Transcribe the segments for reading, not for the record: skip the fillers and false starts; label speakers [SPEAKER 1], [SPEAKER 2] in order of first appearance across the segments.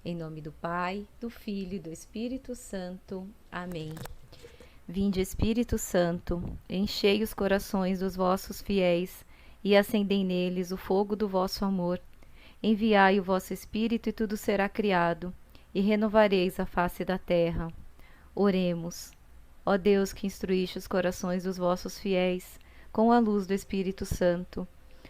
[SPEAKER 1] Em nome do Pai, do Filho e do Espírito Santo. Amém. Vinde, Espírito Santo, enchei os corações dos vossos fiéis e acendei neles o fogo do vosso amor. Enviai o vosso Espírito e tudo será criado, e renovareis a face da terra. Oremos. Ó Deus, que instruíste os corações dos vossos fiéis com a luz do Espírito Santo,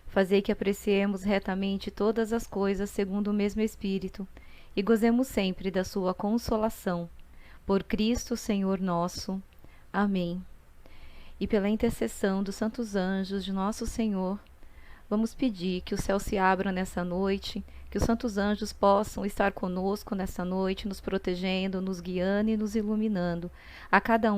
[SPEAKER 1] fazei que apreciemos retamente todas as coisas segundo o mesmo Espírito, e gozemos sempre da sua consolação. Por Cristo, Senhor nosso. Amém. E pela intercessão dos santos anjos de nosso Senhor, vamos pedir que o céu se abra nessa noite, que os santos anjos possam estar conosco nessa noite, nos protegendo, nos guiando e nos iluminando, a cada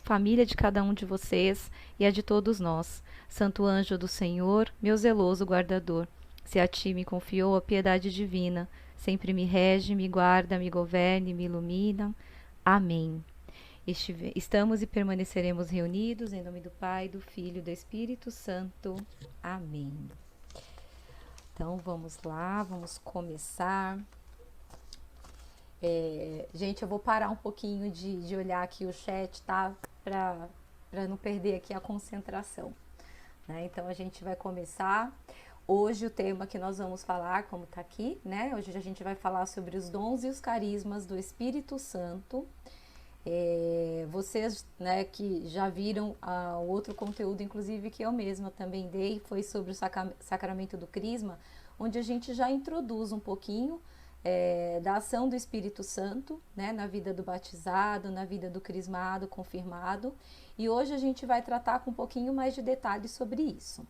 [SPEAKER 1] família de cada um de vocês e a de todos nós. Santo anjo do Senhor, meu zeloso guardador, se a ti me confiou a piedade divina, sempre me rege, me guarda, me governe, me ilumina. Amém. Estamos e permaneceremos reunidos em nome do Pai, do Filho e do Espírito Santo. Amém. Então vamos lá, vamos começar. Gente, eu vou parar um pouquinho de olhar aqui o chat, tá? Para não perder aqui a concentração, né? Então a gente vai começar. Hoje o tema que nós vamos falar, como tá aqui, né? Hoje a gente vai falar sobre os dons e os carismas do Espírito Santo. Vocês, né, que já viram o outro conteúdo, inclusive que eu mesma também dei, foi sobre o sacramento do crisma, onde a gente já introduz um pouquinho da ação do Espírito Santo, né, na vida do batizado, na vida do crismado, confirmado, e hoje a gente vai tratar com um pouquinho mais de detalhes sobre isso.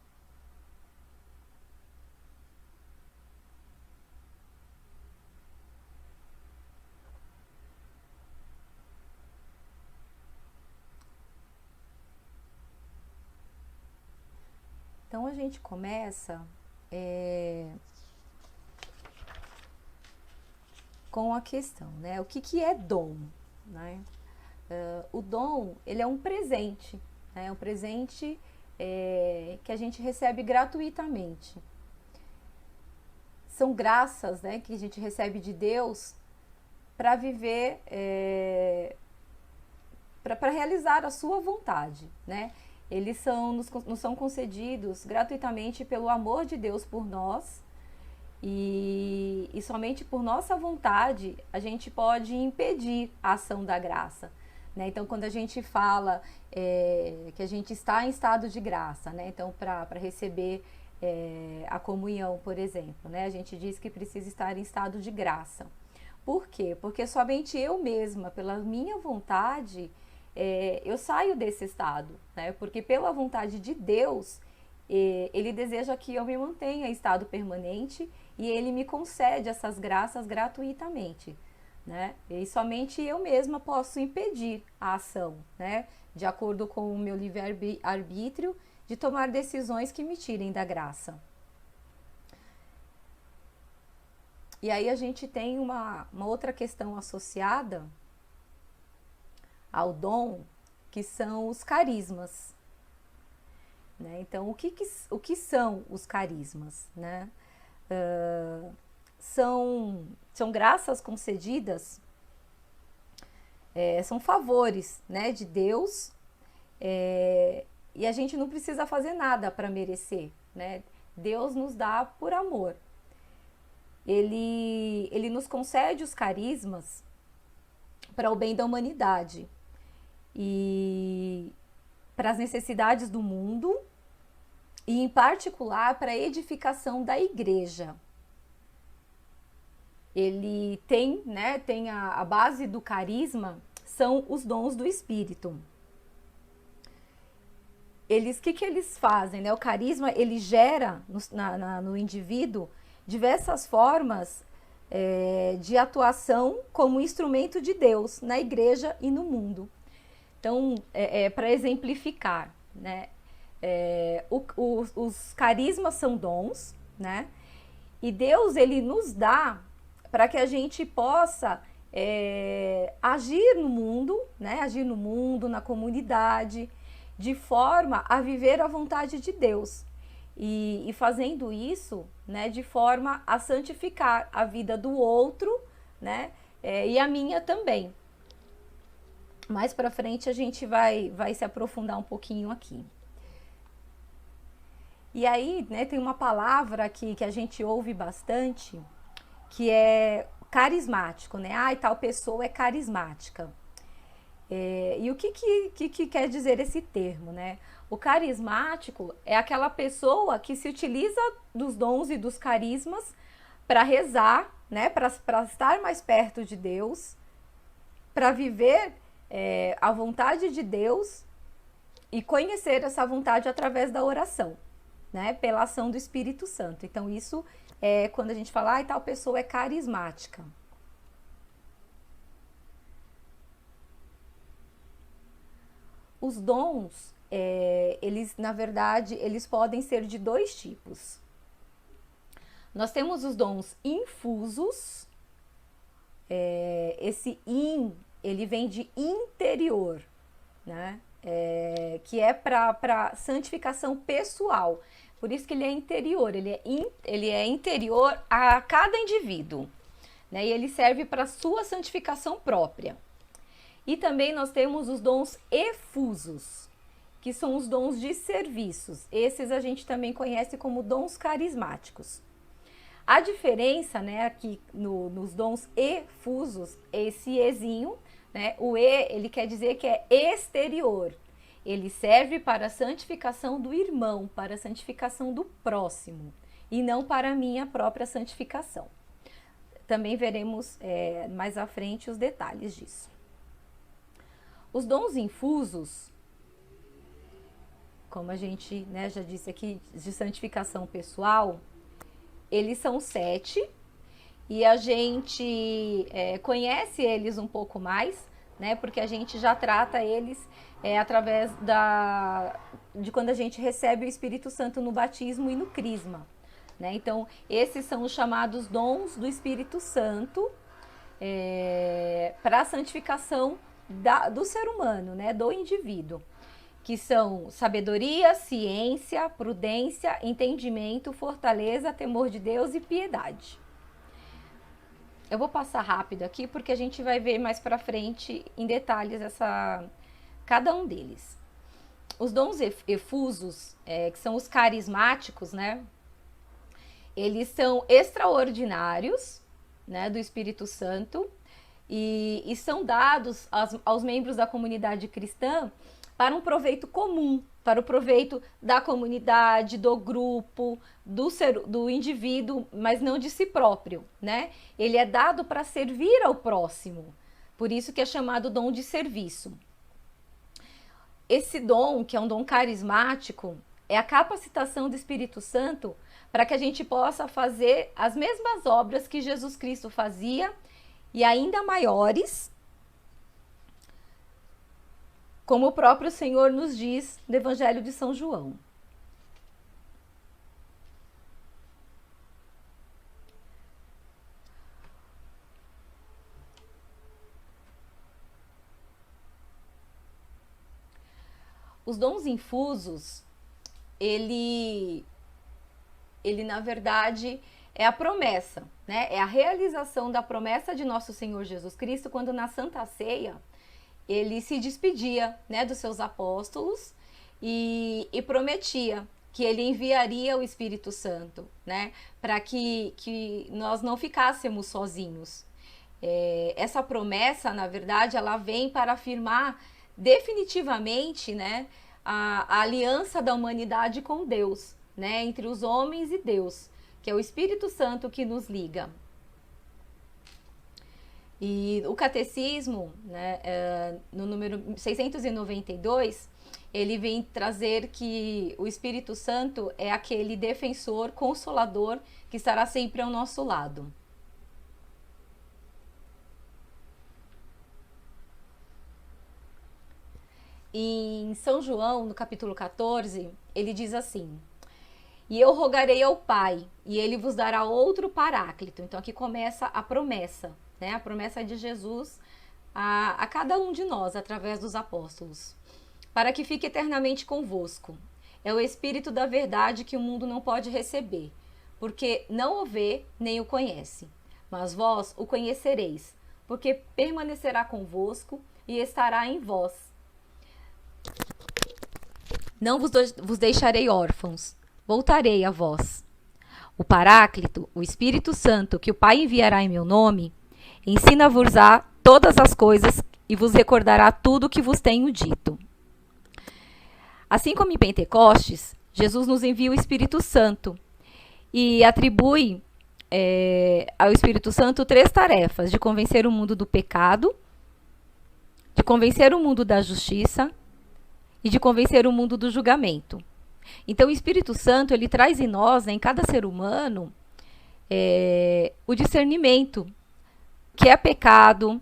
[SPEAKER 1] Então a gente começa com a questão, né? O que é dom, né? O dom, ele é um presente, né? Um presente que a gente recebe gratuitamente. São graças, né, que a gente recebe de Deus para viver, para realizar a sua vontade, né? Eles nos são concedidos gratuitamente pelo amor de Deus por nós, e somente por nossa vontade a gente pode impedir a ação da graça, né? Então, quando a gente fala que a gente está em estado de graça, né? Então, para receber a comunhão, por exemplo, né? A gente diz que precisa estar em estado de graça. Por quê? Porque somente eu mesma, pela minha vontade, eu saio desse estado, né? Porque pela vontade de Deus, Ele deseja que eu me mantenha em estado permanente e Ele me concede essas graças gratuitamente, né? E somente eu mesma posso impedir a ação, né? De acordo com o meu livre-arbítrio, de tomar decisões que me tirem da graça. E aí a gente tem uma outra questão associada ao dom, que são os carismas, né? Então, o que são os carismas, né? São graças concedidas, são favores, né, de Deus, e a gente não precisa fazer nada para merecer, né? Deus nos dá por amor. Ele nos concede os carismas para o bem da humanidade e para as necessidades do mundo, e em particular para a edificação da igreja. Ele tem, né, tem a base do carisma, são os dons do Espírito. O que eles fazem, né? O carisma, ele gera no indivíduo diversas formas de atuação como instrumento de Deus na igreja e no mundo. Então, para exemplificar, né? Os carismas são dons, né? E Deus, ele nos dá para que a gente possa agir no mundo, né? Agir no mundo, na comunidade, de forma a viver a vontade de Deus. E fazendo isso, né, de forma a santificar a vida do outro né? E a minha também. Mais para frente a gente vai se aprofundar um pouquinho aqui. E aí, né, tem uma palavra aqui que a gente ouve bastante, que é carismático, né? Ah, e tal pessoa é carismática. E o que quer dizer esse termo, né? O carismático é aquela pessoa que se utiliza dos dons e dos carismas para rezar, né? Para estar mais perto de Deus, para viver a vontade de Deus e conhecer essa vontade através da oração, né? Pela ação do Espírito Santo. Então, isso é quando a gente fala, ah, tal pessoa é carismática. Os dons, eles, na verdade, eles podem ser de dois tipos. Nós temos os dons infusos. Esse ele vem de interior, né? Que é para santificação pessoal. Por isso que ele é interior, ele é interior a cada indivíduo, né? E ele serve para sua santificação própria. E também nós temos os dons efusos, que são os dons de serviços. Esses a gente também conhece como dons carismáticos. A diferença, né, aqui nos dons efusos, esse ezinho, né, o ele quer dizer que é exterior. Ele serve para a santificação do irmão, para a santificação do próximo, e não para a minha própria santificação. Também veremos mais à frente os detalhes disso. Os dons infusos, como a gente, né, já disse aqui, de santificação pessoal, eles são 7 e a gente conhece eles um pouco mais, né, porque a gente já trata eles através de quando a gente recebe o Espírito Santo no batismo e no crisma, né? Então, esses são os chamados dons do Espírito Santo para a santificação do ser humano, né, do indivíduo, que são sabedoria, ciência, prudência, entendimento, fortaleza, temor de Deus e piedade. Eu vou passar rápido aqui porque a gente vai ver mais para frente em detalhes cada um deles. Os dons efusos, que são os carismáticos, né, eles são extraordinários, né, do Espírito Santo. E são dados aos membros da comunidade cristã para um proveito comum, para o proveito da comunidade, do grupo, do indivíduo, mas não de si próprio, né? Ele é dado para servir ao próximo, por isso que é chamado dom de serviço. Esse dom, que é um dom carismático, é a capacitação do Espírito Santo para que a gente possa fazer as mesmas obras que Jesus Cristo fazia, e ainda maiores, como o próprio Senhor nos diz no Evangelho de São João. Os dons infusos, ele na verdade é a promessa, né? É a realização da promessa de nosso Senhor Jesus Cristo, quando na Santa Ceia ele se despedia, né, dos seus apóstolos e prometia que ele enviaria o Espírito Santo, né, para que nós não ficássemos sozinhos. Essa promessa, na verdade, ela vem para afirmar definitivamente, né, a aliança da humanidade com Deus, né, entre os homens e Deus, que é o Espírito Santo que nos liga. E o catecismo, né, no número 692, ele vem trazer que o Espírito Santo é aquele defensor, consolador, que estará sempre ao nosso lado. Em São João, no capítulo 14, ele diz assim: e eu rogarei ao Pai, e ele vos dará outro paráclito. Então aqui começa a promessa, né? A promessa de Jesus a cada um de nós, através dos apóstolos, para que fique eternamente convosco. É o Espírito da verdade que o mundo não pode receber, porque não o vê nem o conhece. mas vós o conhecereis, porque permanecerá convosco e estará em vós. Não vos deixarei órfãos, voltarei a vós. O Paráclito, o Espírito Santo, que o Pai enviará em meu nome, ensina-vos-á todas as coisas e vos recordará tudo o que vos tenho dito. Assim como em Pentecostes, Jesus nos envia o Espírito Santo e atribui ao Espírito Santo 3 tarefas: de convencer o mundo do pecado, de convencer o mundo da justiça e de convencer o mundo do julgamento. Então, o Espírito Santo, ele traz em nós, né, em cada ser humano, o discernimento, que é pecado,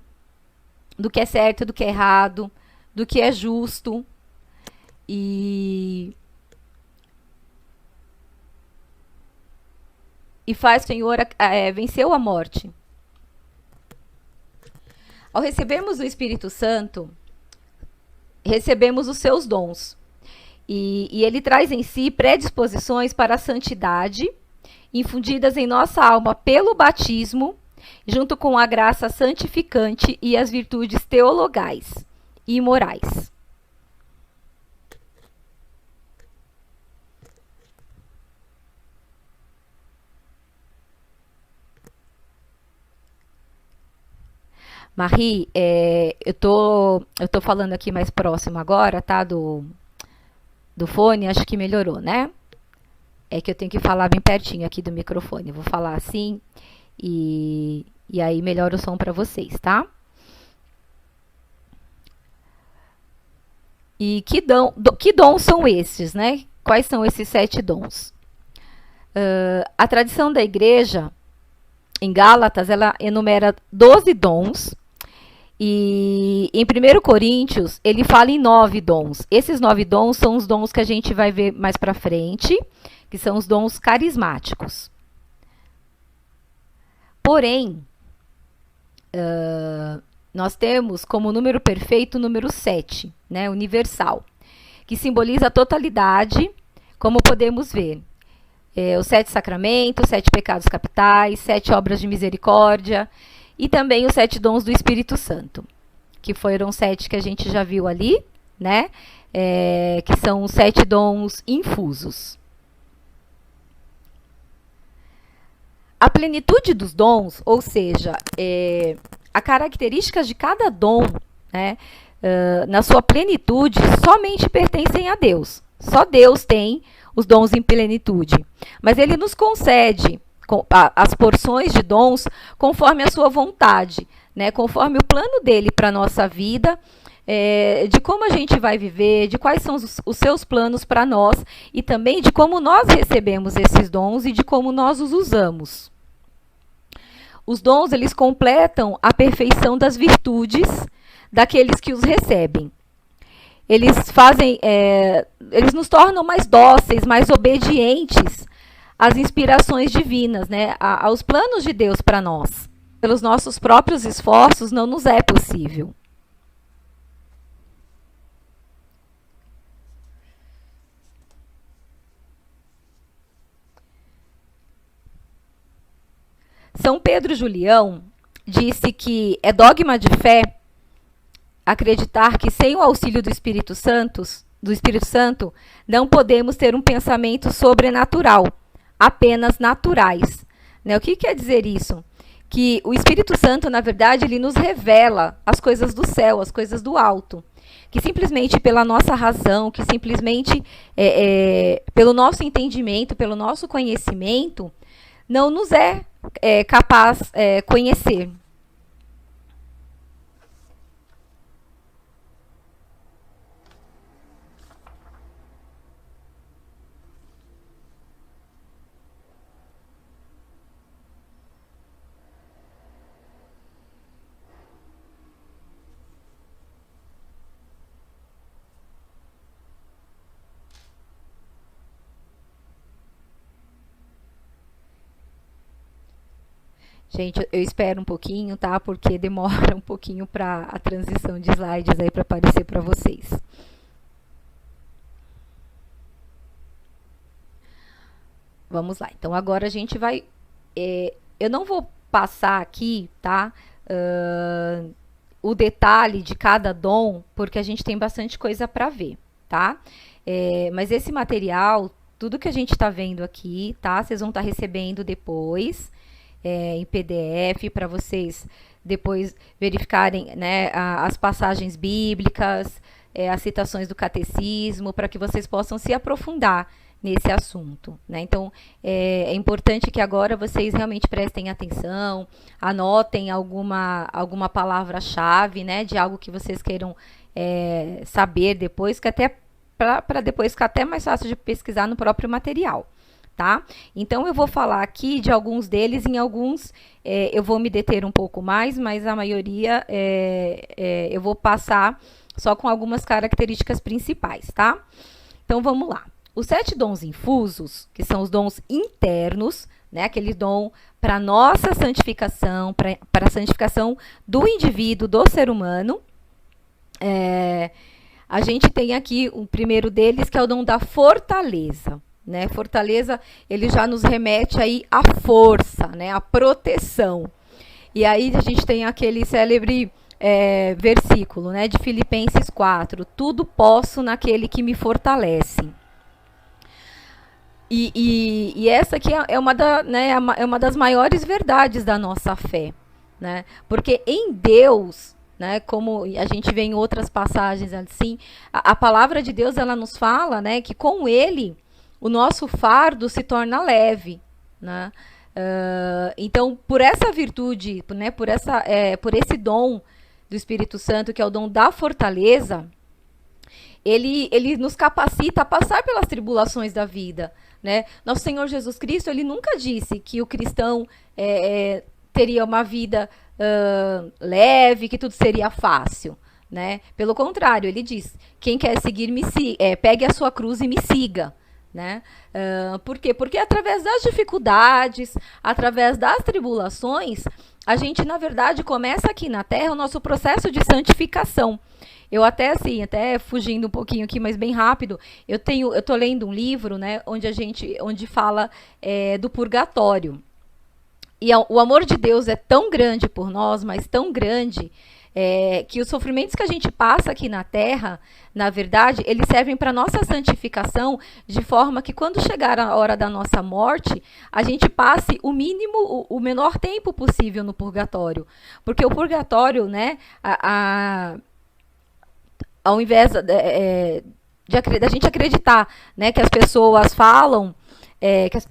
[SPEAKER 1] do que é certo, do que é errado, do que é justo. E faz o Senhor venceu a morte. Ao recebermos o Espírito Santo, recebemos os seus dons. E ele traz em si predisposições para a santidade, infundidas em nossa alma pelo batismo, junto com a graça santificante e as virtudes teologais e morais. Marie, eu tô falando aqui mais próximo agora, tá? Do fone, acho que melhorou, né? É que eu tenho que falar bem pertinho aqui do microfone. Vou falar assim e aí melhora o som para vocês, tá? E que dons são esses, né? Quais são esses 7 dons? A tradição da igreja, em Gálatas, ela enumera 12 dons. E em 1 Coríntios, ele fala em 9 dons. Esses 9 dons são os dons que a gente vai ver mais para frente, que são os dons carismáticos. Porém, nós temos como número perfeito o número 7, né, universal, que simboliza a totalidade, como podemos ver. Os 7 sacramentos, 7 pecados capitais, 7 obras de misericórdia, e também os 7 dons do Espírito Santo, que foram 7 que a gente já viu ali, né? Que são os 7 dons infusos. A plenitude dos dons, ou seja, a característica de cada dom, né, na sua plenitude, somente pertencem a Deus. Só Deus tem os dons em plenitude. Mas Ele nos concede as porções de dons conforme a sua vontade, né? Conforme o plano dele para a nossa vida, de como a gente vai viver, de quais são os seus planos para nós e também de como nós recebemos esses dons e de como nós os usamos. Os dons, eles completam a perfeição das virtudes daqueles que os recebem. Eles nos tornam mais dóceis, mais obedientes às inspirações divinas, né? Aos planos de Deus para nós. Pelos nossos próprios esforços não nos é possível. São Pedro Julião disse que é dogma de fé acreditar que sem o auxílio do Espírito Santo, não podemos ter um pensamento sobrenatural, apenas naturais. Né? O que quer dizer isso? Que o Espírito Santo, na verdade, ele nos revela as coisas do céu, as coisas do alto. Que simplesmente pela nossa razão, que simplesmente pelo nosso entendimento, pelo nosso conhecimento, não nos é capaz conhecer. Gente, eu espero um pouquinho, tá? Porque demora um pouquinho para a transição de slides aí para aparecer para vocês. Vamos lá. Então, agora a gente vai... eu não vou passar aqui, tá? O detalhe de cada dom, porque a gente tem bastante coisa para ver, tá? Mas esse material, tudo que a gente está vendo aqui, tá? Vocês vão estar recebendo depois, em PDF, para vocês depois verificarem, né, as passagens bíblicas, as citações do catecismo, para que vocês possam se aprofundar nesse assunto, né? Então, é importante que agora vocês realmente prestem atenção, anotem alguma palavra-chave, né, de algo que vocês queiram saber depois, que até para depois ficar até mais fácil de pesquisar no próprio material, tá? Então, eu vou falar aqui de alguns deles, em alguns eu vou me deter um pouco mais, mas a maioria eu vou passar só com algumas características principais, tá? Então, vamos lá. Os 7 dons infusos, que são os dons internos, né, aquele dom para nossa santificação, para a santificação do indivíduo, do ser humano, a gente tem aqui o primeiro deles, que é o dom da fortaleza. Né? Fortaleza, ele já nos remete aí à força, né, à proteção. E aí a gente tem aquele célebre versículo, né, de Filipenses 4, tudo posso naquele que me fortalece. E essa aqui é uma das maiores verdades da nossa fé, né? Porque em Deus, né, como a gente vê em outras passagens assim, a palavra de Deus, ela nos fala, né, que com Ele o nosso fardo se torna leve, né? Então, por essa virtude, né, por esse dom do Espírito Santo, que é o dom da fortaleza, ele nos capacita a passar pelas tribulações da vida, né? Nosso Senhor Jesus Cristo, ele nunca disse que o cristão teria uma vida leve, que tudo seria fácil, né? Pelo contrário, ele diz, quem quer seguir, pegue a sua cruz e me siga. Né? Por quê? Porque através das dificuldades, através das tribulações, a gente, na verdade, começa aqui na Terra o nosso processo de santificação. Eu até fugindo um pouquinho aqui, mas bem rápido, eu tô lendo um livro, né, onde fala do purgatório. E o amor de Deus é tão grande por nós, mas tão grande, que os sofrimentos que a gente passa aqui na Terra, na verdade, eles servem para nossa santificação, de forma que quando chegar a hora da nossa morte, a gente passe o menor tempo possível no purgatório. Porque o purgatório, né, ao invés da gente acreditar, né, que as pessoas falam,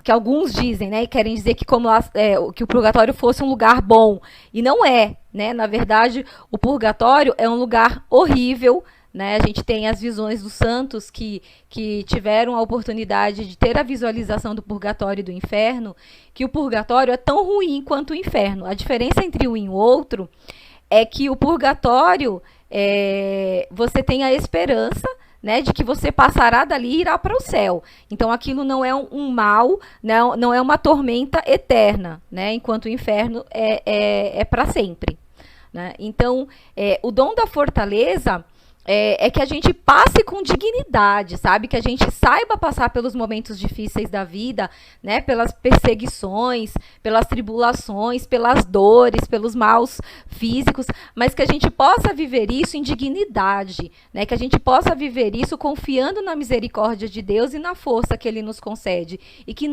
[SPEAKER 1] que alguns dizem, né, e querem dizer que que o purgatório fosse um lugar bom, e não é, né? Na verdade, o purgatório é um lugar horrível, né? A gente tem as visões dos santos que tiveram a oportunidade de ter a visualização do purgatório e do inferno, que o purgatório é tão ruim quanto o inferno. A diferença entre um e o outro é que o purgatório, você tem a esperança, né, de que você passará dali e irá para o céu. Então, aquilo não é um mal, não é uma tormenta eterna, né, enquanto o inferno é para sempre. Né? Então, o dom da fortaleza é que a gente passe com dignidade, sabe? Que a gente saiba passar pelos momentos difíceis da vida, né? Pelas perseguições, pelas tribulações, pelas dores, pelos maus físicos, mas que a gente possa viver isso em dignidade, né? Que a gente possa viver isso confiando na misericórdia de Deus e na força que Ele nos concede. E que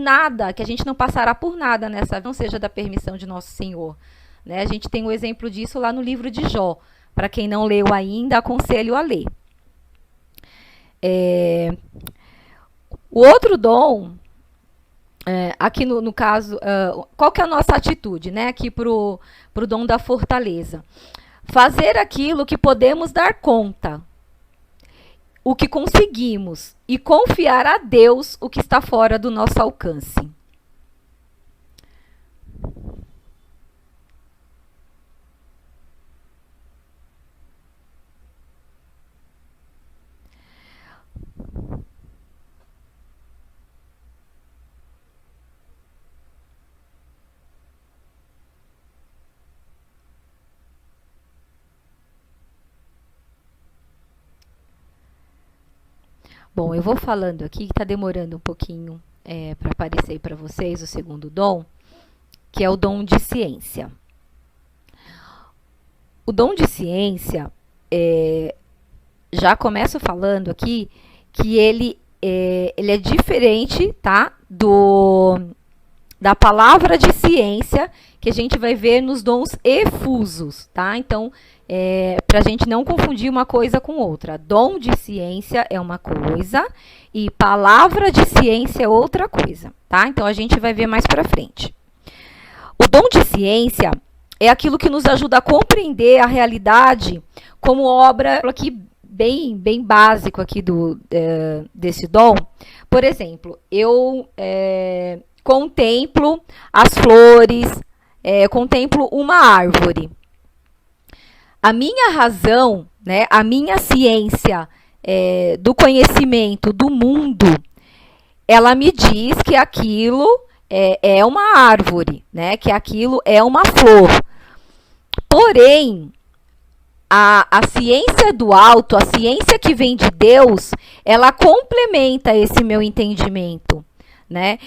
[SPEAKER 1] a gente não passará por nada nessa vida, não seja da permissão de nosso Senhor. Né? A gente tem um exemplo disso lá no livro de Jó. Para quem não leu ainda, aconselho a ler. O outro dom, aqui no caso, qual que é a nossa atitude, né? Aqui para o dom da fortaleza. Fazer aquilo que podemos dar conta, o que conseguimos, e confiar a Deus o que está fora do nosso alcance. Bom, eu vou falando aqui, que está demorando um pouquinho para aparecer para vocês o segundo dom, que é o dom de ciência. O dom de ciência, já começo falando aqui, que ele é diferente, tá, da palavra de ciência, que a gente vai ver nos dons efusos, tá? Então, para a gente não confundir uma coisa com outra. Dom de ciência é uma coisa e palavra de ciência é outra coisa, tá? Então, a gente vai ver mais para frente. O dom de ciência é aquilo que nos ajuda a compreender a realidade como obra, aqui bem básico aqui desse dom. Por exemplo, eu contemplo as flores, contemplo uma árvore. A minha razão, né, a minha ciência do conhecimento do mundo, ela me diz que aquilo é uma árvore, né, que aquilo é uma flor. Porém, a ciência do alto, a ciência que vem de Deus, ela complementa esse meu entendimento, né?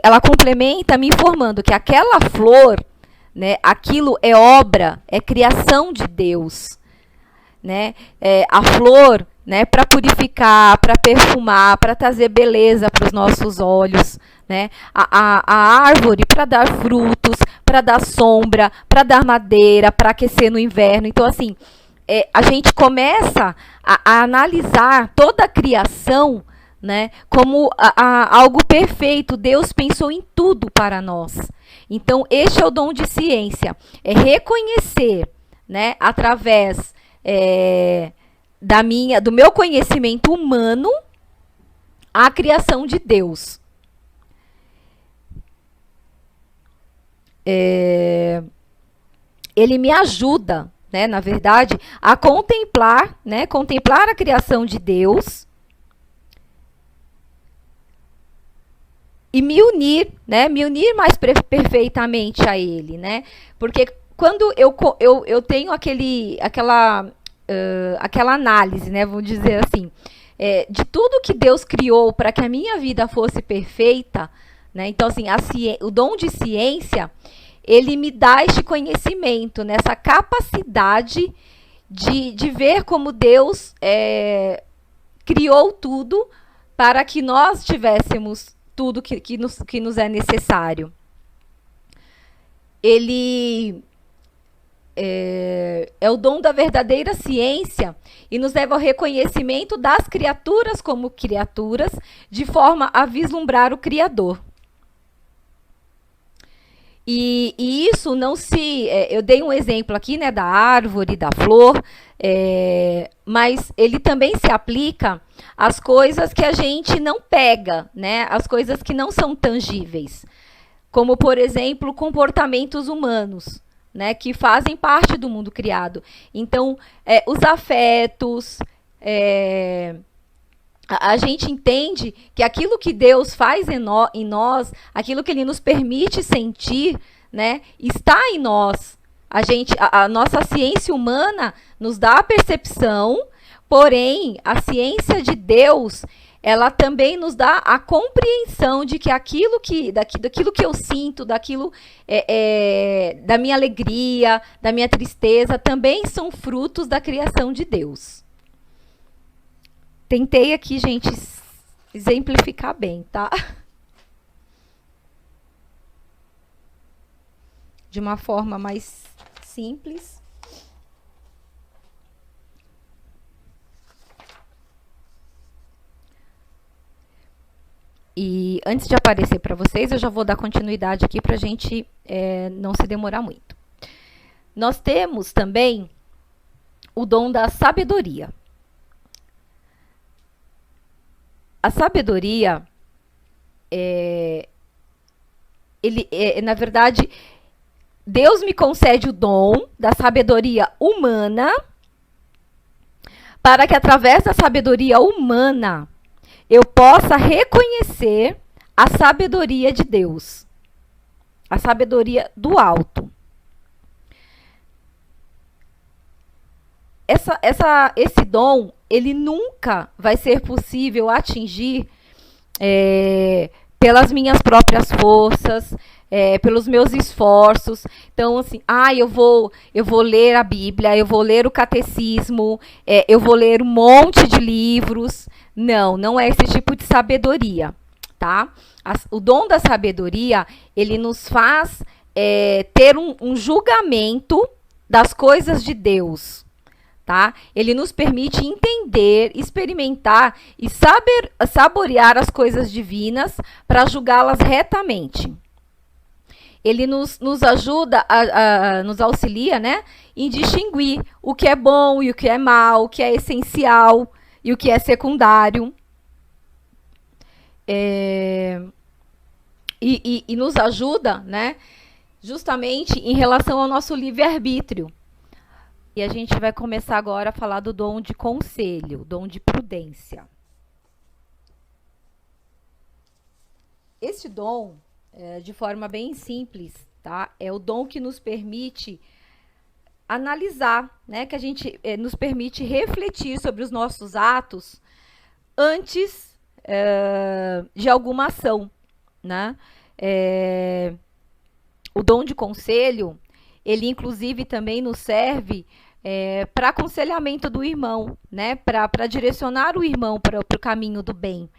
[SPEAKER 1] Ela complementa me informando que aquela flor, né, aquilo é obra, é criação de Deus, né? A flor, né, para purificar, para perfumar, para trazer beleza para os nossos olhos, né? A árvore para dar frutos, para dar sombra, para dar madeira, para aquecer no inverno. Então, assim, a gente começa a analisar toda a criação, né, como algo perfeito. Deus pensou em tudo para nós. Então, este é o dom de ciência. É reconhecer, né, através do meu conhecimento humano, a criação de Deus. Ele me ajuda, né, na verdade, a contemplar, né, contemplar a criação de Deus e me unir, né, mais perfeitamente a Ele, né, porque quando eu tenho aquela análise, né, vou dizer assim, de tudo que Deus criou para que a minha vida fosse perfeita, né, então assim, o dom de ciência, ele me dá este conhecimento, né, essa capacidade de ver como Deus criou tudo para que nós tivéssemos tudo que nos é necessário. Ele é o dom da verdadeira ciência e nos leva ao reconhecimento das criaturas como criaturas, de forma a vislumbrar o Criador. E isso não se... eu dei um exemplo aqui, né, da árvore, da flor, mas ele também se aplica às coisas que a gente não pega, né, às coisas que não são tangíveis, como, por exemplo, comportamentos humanos, né, que fazem parte do mundo criado. Então, os afetos... a gente entende que aquilo que Deus faz em nós, aquilo que Ele nos permite sentir, né, está em nós. A nossa ciência humana nos dá a percepção, porém, a ciência de Deus, ela também nos dá a compreensão de que daquilo que eu sinto, daquilo da minha alegria, da minha tristeza, também são frutos da criação de Deus. Tentei aqui, gente, exemplificar bem, tá? De uma forma mais simples. E antes de aparecer para vocês, eu já vou dar continuidade aqui para a gente não se demorar muito. Nós temos também o dom da sabedoria. A sabedoria, na verdade, Deus me concede o dom da sabedoria humana, para que através da sabedoria humana eu possa reconhecer a sabedoria de Deus, a sabedoria do alto. Esse dom, ele nunca vai ser possível atingir pelas minhas próprias forças, pelos meus esforços. Então, assim, eu vou ler a Bíblia, eu vou ler o catecismo, eu vou ler um monte de livros. Não, não é esse tipo de sabedoria, tá? O dom da sabedoria, ele nos faz ter um julgamento das coisas de Deus, tá? Ele nos permite entender, experimentar e saborear as coisas divinas para julgá-las retamente. Ele nos ajuda, nos auxilia, né, em distinguir o que é bom e o que é mal, o que é essencial e o que é secundário. E nos ajuda, né, justamente em relação ao nosso livre-arbítrio. E a gente vai começar agora a falar do dom de conselho, dom de prudência. Esse dom, de forma bem simples, tá? É o dom que nos permite analisar, né? Que a gente nos permite refletir sobre os nossos atos antes de alguma ação, né? O dom de conselho, ele inclusive também nos serve para aconselhamento do irmão, né? Para direcionar o irmão para o caminho do bem.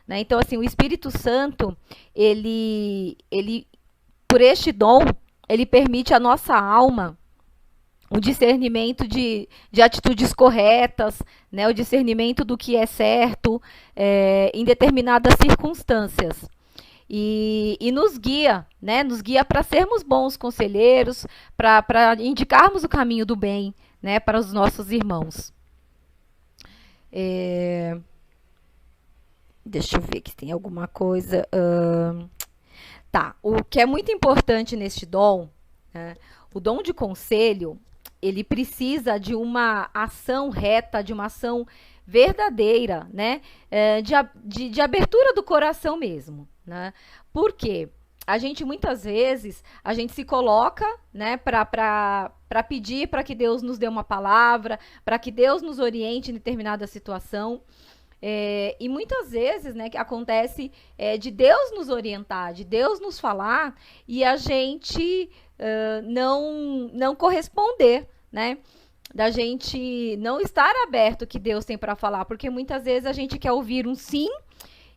[SPEAKER 1] Né? Então, assim, o Espírito Santo, ele, por este dom, ele permite à nossa alma o discernimento de atitudes corretas, né? O discernimento do que é certo em determinadas circunstâncias. E nos guia, né? Nos guia para sermos bons conselheiros, para indicarmos o caminho do bem, né? Para os nossos irmãos. Deixa eu ver que tem alguma coisa. Tá, o que é muito importante neste dom, né? O dom de conselho, ele precisa de uma ação reta, de uma ação verdadeira, né? De abertura do coração mesmo, né? Por quê? A gente, muitas vezes, a gente se coloca, né, para pedir para que Deus nos dê uma palavra, para que Deus nos oriente em determinada situação. E muitas vezes, né, que acontece de Deus nos orientar, de Deus nos falar, e a gente não corresponder, né? Da gente não estar aberto ao que Deus tem para falar, porque muitas vezes a gente quer ouvir um sim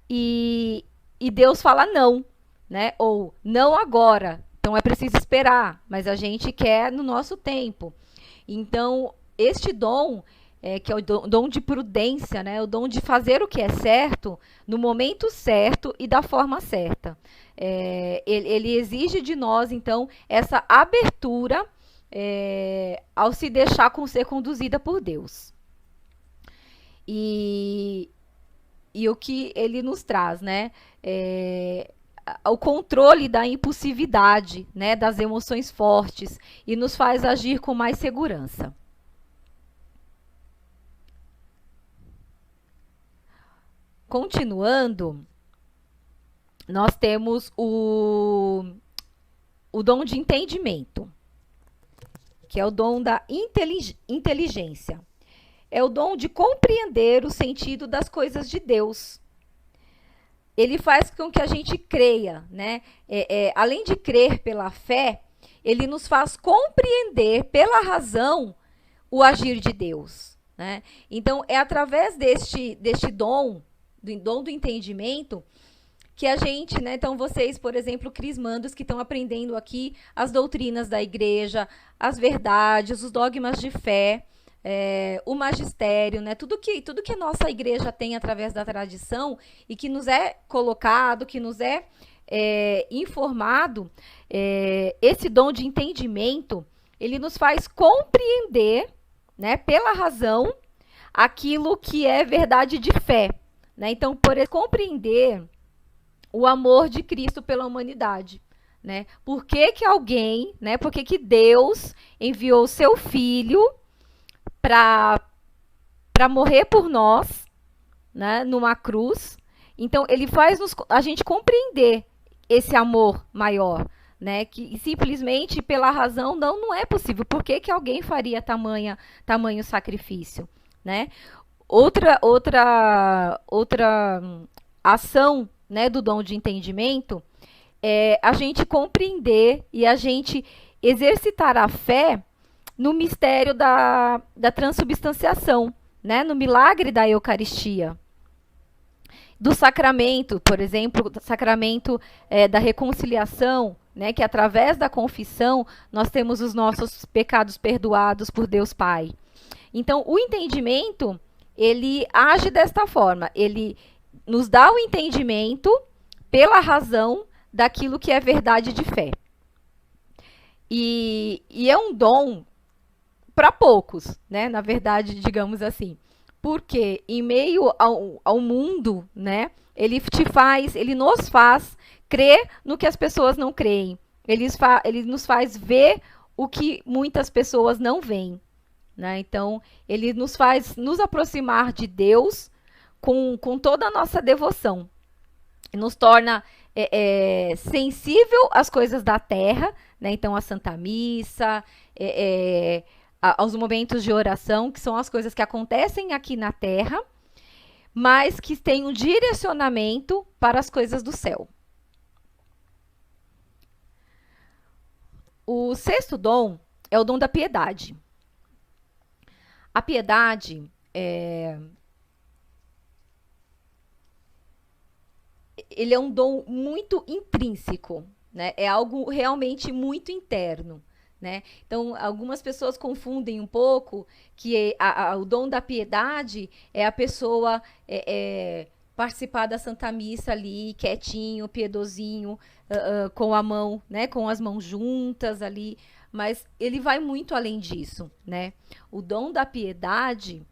[SPEAKER 1] e Deus fala não, né? Ou não agora, então é preciso esperar, mas a gente quer no nosso tempo. Então, este dom, que é o dom de prudência, né? O dom de fazer o que é certo no momento certo e da forma certa. Ele exige de nós, então, essa abertura ao se deixar ser conduzida por Deus. E o que ele nos traz, né? O controle da impulsividade, né? Das emoções fortes e nos faz agir com mais segurança. Continuando, nós temos o dom de entendimento, que é o dom da inteligência. É o dom de compreender o sentido das coisas de Deus. Ele faz com que a gente creia, né? Além de crer pela fé, ele nos faz compreender pela razão o agir de Deus, né? Então, é através deste dom do entendimento, que a gente, né, então vocês, por exemplo, crismandos que estão aprendendo aqui as doutrinas da igreja, as verdades, os dogmas de fé, o magistério, né, tudo que a nossa igreja tem através da tradição e que nos é colocado, que nos é informado, esse dom de entendimento, ele nos faz compreender, né, pela razão, aquilo que é verdade de fé. Né? Então, por compreender o amor de Cristo pela humanidade. Né? Por que alguém, né? Por que Deus enviou o seu Filho para morrer por nós, né? Numa cruz. Então, ele faz a gente compreender esse amor maior. Né? Que simplesmente pela razão não é possível. Por que alguém faria tamanho sacrifício? Né? Outra ação, né, do dom de entendimento a gente compreender e a gente exercitar a fé no mistério da transubstanciação, né? No milagre da Eucaristia. Do sacramento, por exemplo, do sacramento da reconciliação, né? Que através da confissão nós temos os nossos pecados perdoados por Deus Pai. Então, o entendimento, ele age desta forma, ele nos dá o entendimento pela razão daquilo que é verdade de fé. E é um dom para poucos, né? Na verdade, digamos assim. Porque em meio ao mundo, né? Ele nos faz crer no que as pessoas não creem. Ele nos faz ver o que muitas pessoas não veem. Né? Então, ele nos faz nos aproximar de Deus com toda a nossa devoção. Nos torna sensível às coisas da terra, né? Então, a Santa Missa, aos momentos de oração, que são as coisas que acontecem aqui na terra, mas que têm um direcionamento para as coisas do céu. O sexto dom é o dom da piedade. A piedade ele é um dom muito intrínseco, né? É algo realmente muito interno. Né? Então, algumas pessoas confundem um pouco que o dom da piedade é a pessoa participar da Santa Missa ali, quietinho, piedosinho, com a mão, né? Com as mãos juntas ali, mas ele vai muito além disso, né? O dom da piedade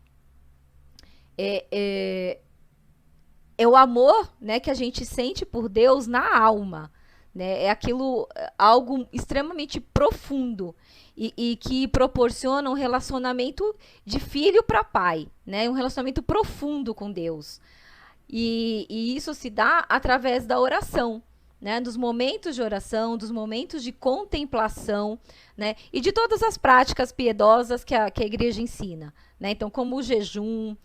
[SPEAKER 1] é o amor, né, que a gente sente por Deus na alma. Né? É aquilo, algo extremamente profundo e que proporciona um relacionamento de filho para pai, né? Um relacionamento profundo com Deus. E isso se dá através da oração, né? Dos momentos de oração, dos momentos de contemplação, né? E de todas as práticas piedosas que a igreja ensina. Né? Então, como o jejum,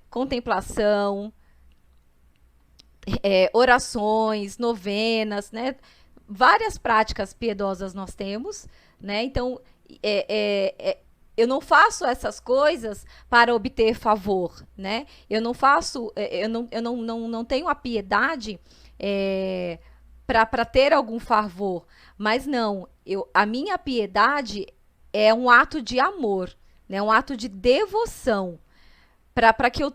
[SPEAKER 1] contemplação, orações, novenas, né? Várias práticas piedosas nós temos, né? Então, eu não faço essas coisas para obter favor, né? Eu não faço, eu não tenho a piedade para ter algum favor, mas não, a minha piedade é um ato de amor, né? Um ato de devoção, para que eu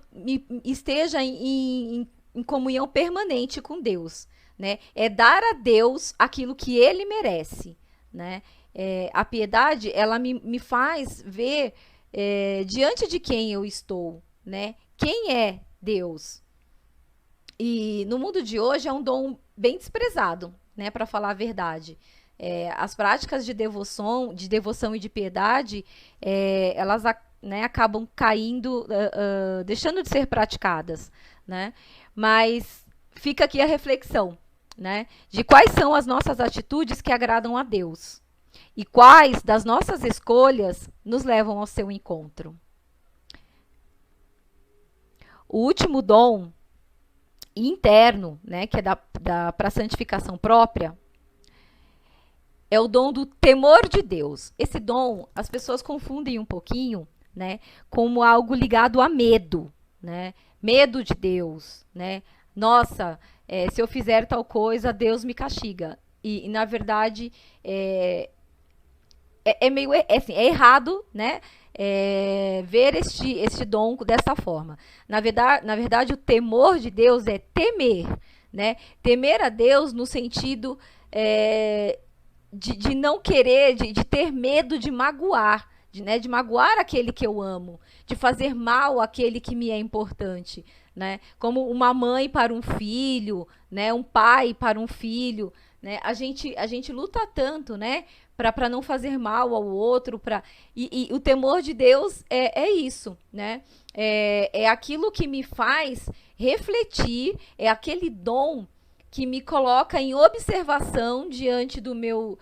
[SPEAKER 1] esteja em comunhão permanente com Deus, né? É dar a Deus aquilo que Ele merece, né? A piedade, ela me faz ver diante de quem eu estou, né? Quem é Deus? E no mundo de hoje é um dom bem desprezado, né? Para falar a verdade. As práticas de devoção e de piedade, elas né, acabam caindo, deixando de ser praticadas, né? Mas fica aqui a reflexão, né, de quais são as nossas atitudes que agradam a Deus e quais das nossas escolhas nos levam ao seu encontro. O último dom interno, né, que é para a santificação própria, é o dom do temor de Deus. Esse dom, as pessoas confundem um pouquinho, né, como algo ligado a medo, né? Medo de Deus, né? Nossa, se eu fizer tal coisa, Deus me castiga. E na verdade, meio assim, é errado, né? Ver este dom dessa forma. Na verdade, o temor de Deus é temer, né? Temer a Deus no sentido de não querer, de ter medo de magoar, de magoar aquele que eu amo, de fazer mal àquele que me é importante, né? Como uma mãe para um filho, né? Um pai para um filho, né? A gente luta tanto, né? Para não fazer mal ao outro, e o temor de Deus é isso, né? É aquilo que me faz refletir, é aquele dom que me coloca em observação diante do meu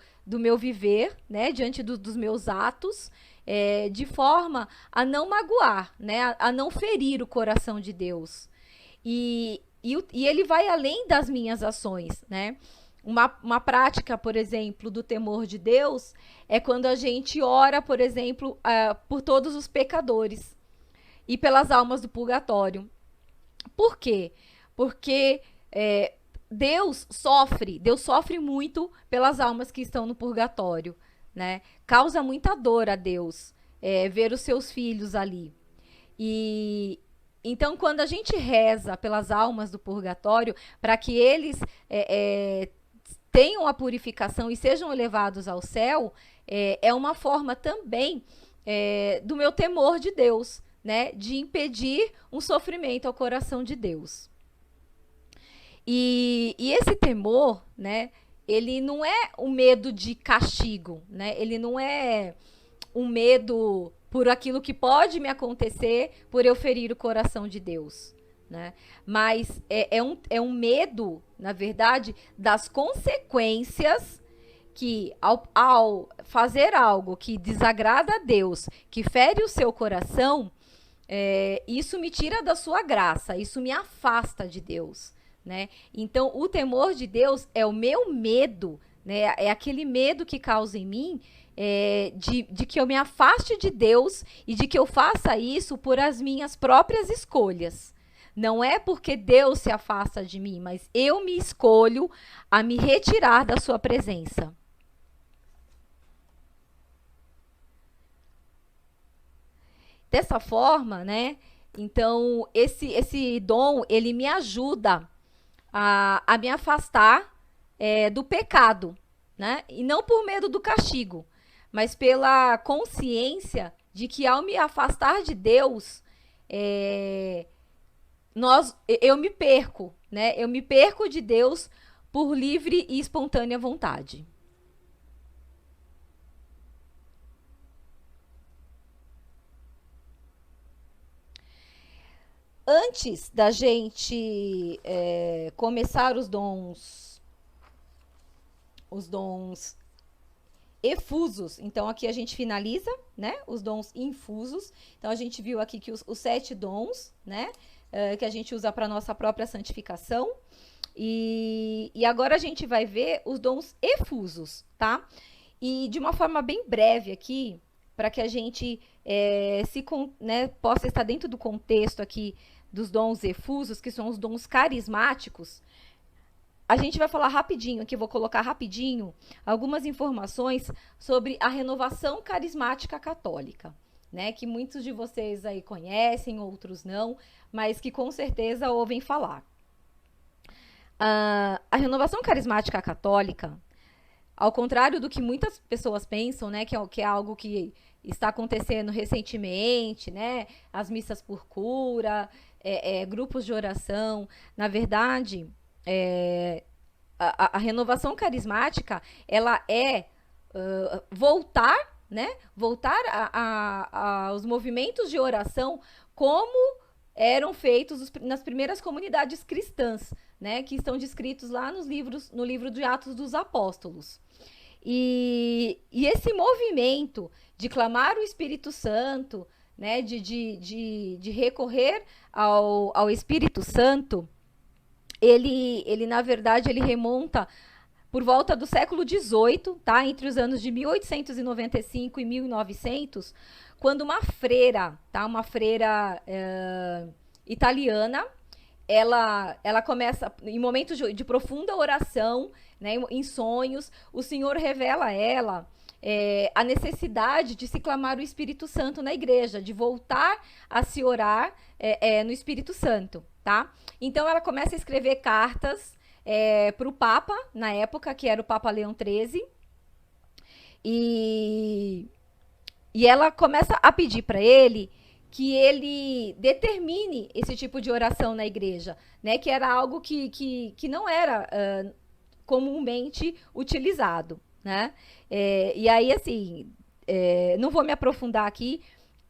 [SPEAKER 1] viver, né? Diante dos meus atos, de forma a não magoar, né? A não ferir o coração de Deus. E ele vai além das minhas ações, né? Uma prática, por exemplo, do temor de Deus é quando a gente ora, por exemplo, por todos os pecadores e pelas almas do purgatório. Por quê? Porque Deus sofre muito pelas almas que estão no purgatório, né? Causa muita dor a Deus ver os seus filhos ali. E então, quando a gente reza pelas almas do purgatório, para que eles tenham a purificação e sejam elevados ao céu, é uma forma também do meu temor de Deus, né? De impedir um sofrimento ao coração de Deus. E esse temor, né? Ele não é um medo de castigo, né? Ele não é um medo por aquilo que pode me acontecer por eu ferir o coração de Deus, né? Mas é um medo, na verdade, das consequências que ao fazer algo que desagrada a Deus, que fere o seu coração, isso me tira da sua graça, isso me afasta de Deus, né? Então, o temor de Deus é o meu medo, né? É aquele medo que causa em mim de que eu me afaste de Deus e de que eu faça isso por as minhas próprias escolhas. Não é porque Deus se afasta de mim, mas eu me escolho a me retirar da sua presença. Dessa forma, né? Então, esse dom, ele me ajuda a me afastar do pecado, né? E não por medo do castigo, mas pela consciência de que ao me afastar de Deus, eu me perco, né? Eu me perco de Deus por livre e espontânea vontade. Antes da gente começar os dons efusos, então aqui a gente finaliza, né, os dons infusos. Então a gente viu aqui que os 7 dons, né, que a gente usa para nossa própria santificação. E agora a gente vai ver os dons efusos, tá? E de uma forma bem breve aqui, para que a gente possa estar dentro do contexto aqui dos dons efusos, que são os dons carismáticos. A gente vai falar rapidinho aqui, vou colocar rapidinho algumas informações sobre a renovação carismática católica, né? Que muitos de vocês aí conhecem, outros não, mas que com certeza ouvem falar. A renovação carismática católica, ao contrário do que muitas pessoas pensam, né? Que é algo que está acontecendo recentemente, né? As missas por cura, grupos de oração. Na verdade, a renovação carismática, ela voltar, né? Voltar aos movimentos de oração como eram feitos nas primeiras comunidades cristãs, né? Que estão descritos lá no livro de Atos dos Apóstolos. E esse movimento de clamar o Espírito Santo, né? De recorrer ao Espírito Santo, ele na verdade, ele remonta por volta do século XVIII, tá? Entre os anos de 1895 e 1900, quando uma freira, tá? Uma freira italiana, ela começa, em momentos de profunda oração, né, em sonhos, o Senhor revela a ela a necessidade de se clamar o Espírito Santo na igreja, de voltar a se orar no Espírito Santo, tá? Então ela começa a escrever cartas para o Papa, na época, que era o Papa Leão XIII, e ela começa a pedir para ele que ele determine esse tipo de oração na igreja, né? Que era algo que não era comumente utilizado, né? E aí, assim, não vou me aprofundar aqui,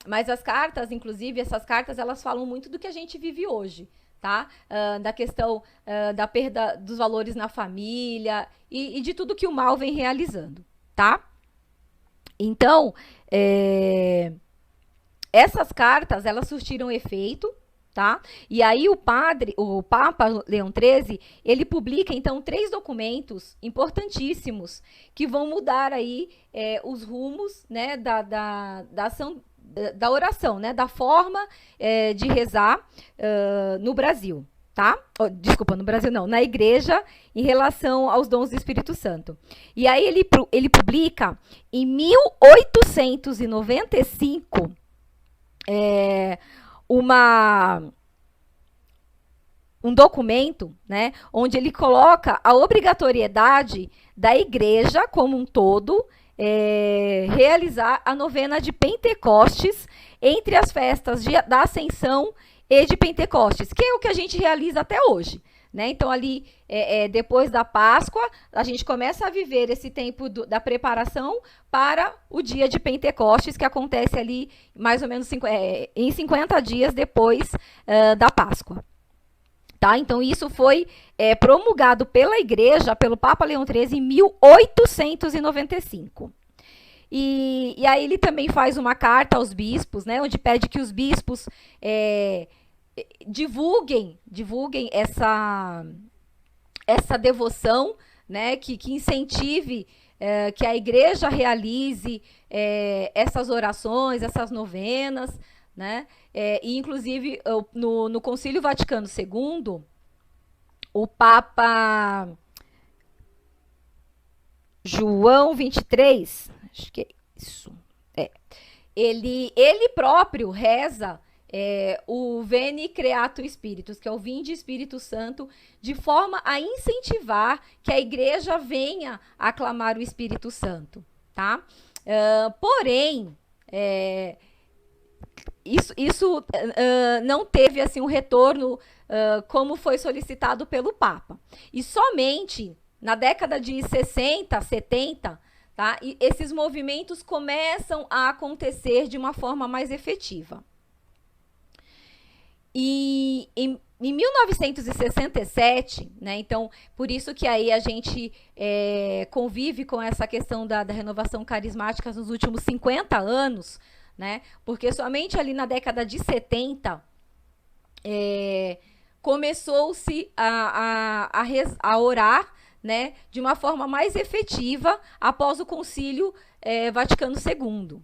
[SPEAKER 1] mas as cartas, inclusive, essas cartas, elas falam muito do que a gente vive hoje, tá? Da questão da perda dos valores na família e de tudo que o mal vem realizando, tá? Então, essas cartas, elas surtiram efeito, tá? E aí o Papa Leão XIII, ele publica, então, 3 documentos importantíssimos que vão mudar aí os rumos, né, da ação, da oração, né, da forma de rezar no Brasil, tá? Desculpa, no Brasil não, na igreja, em relação aos dons do Espírito Santo. E aí ele publica em 1895 um documento, né, onde ele coloca a obrigatoriedade da igreja como um todo realizar a novena de Pentecostes entre as festas da Ascensão e de Pentecostes, que é o que a gente realiza até hoje, né? Então, ali, depois da Páscoa, a gente começa a viver esse tempo da preparação para o dia de Pentecostes, que acontece ali mais ou menos em 50 dias depois da Páscoa. Tá? Então, isso foi promulgado pela Igreja, pelo Papa Leão XIII, em 1895. E aí ele também faz uma carta aos bispos, né, onde pede que os bispos divulguem essa devoção, né, que incentive que a igreja realize essas orações, essas novenas, né? E inclusive no Concílio Vaticano II, o Papa João XXIII, acho que é isso, ele próprio reza o Veni Creator Spiritus, que é o Vinde Espírito Santo, de forma a incentivar que a igreja venha aclamar o Espírito Santo, tá? Porém, isso não teve assim um retorno como foi solicitado pelo Papa. E somente na década de 60, 70, tá, e esses movimentos começam a acontecer de uma forma mais efetiva. E em 1967, né, então, por isso que aí a gente convive com essa questão da renovação carismática nos últimos 50 anos, né, porque somente ali na década de 70 começou-se a orar, né, de uma forma mais efetiva após o Concílio Vaticano II.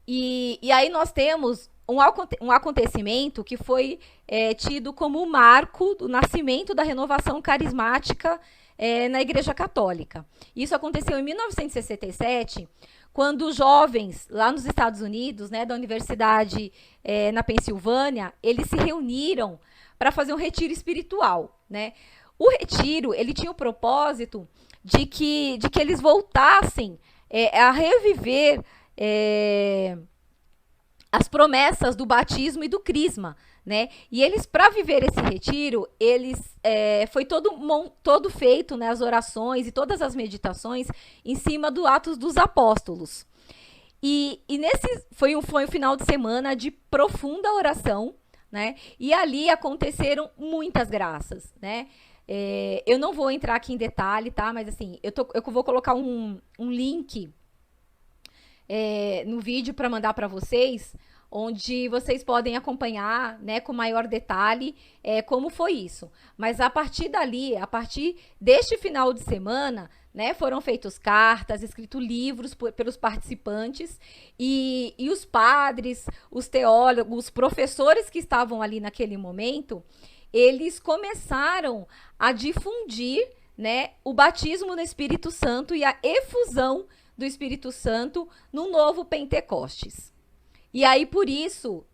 [SPEAKER 1] E aí nós temos um acontecimento que foi tido como o marco do nascimento da renovação carismática na Igreja Católica. Isso aconteceu em 1967, quando jovens lá nos Estados Unidos, né, da universidade na Pensilvânia, eles se reuniram para fazer um retiro espiritual, né? O retiro, ele tinha o propósito de que eles voltassem a reviver as promessas do batismo e do crisma, né? E eles, para viver esse retiro, foi todo feito, né, as orações e todas as meditações em cima do Atos dos Apóstolos. E foi um final de semana de profunda oração, né? E ali aconteceram muitas graças, né? Eu não vou entrar aqui em detalhe, tá? Mas assim, eu vou colocar um link no vídeo para mandar para vocês, onde vocês podem acompanhar, né, com maior detalhe como foi isso. Mas a partir dali, a partir deste final de semana, né, foram feitas cartas, escritos livros pelos participantes, e os padres, os teólogos, os professores que estavam ali naquele momento, eles começaram a difundir, né, o batismo no Espírito Santo e a efusão do Espírito Santo no novo Pentecostes. E aí, por isso,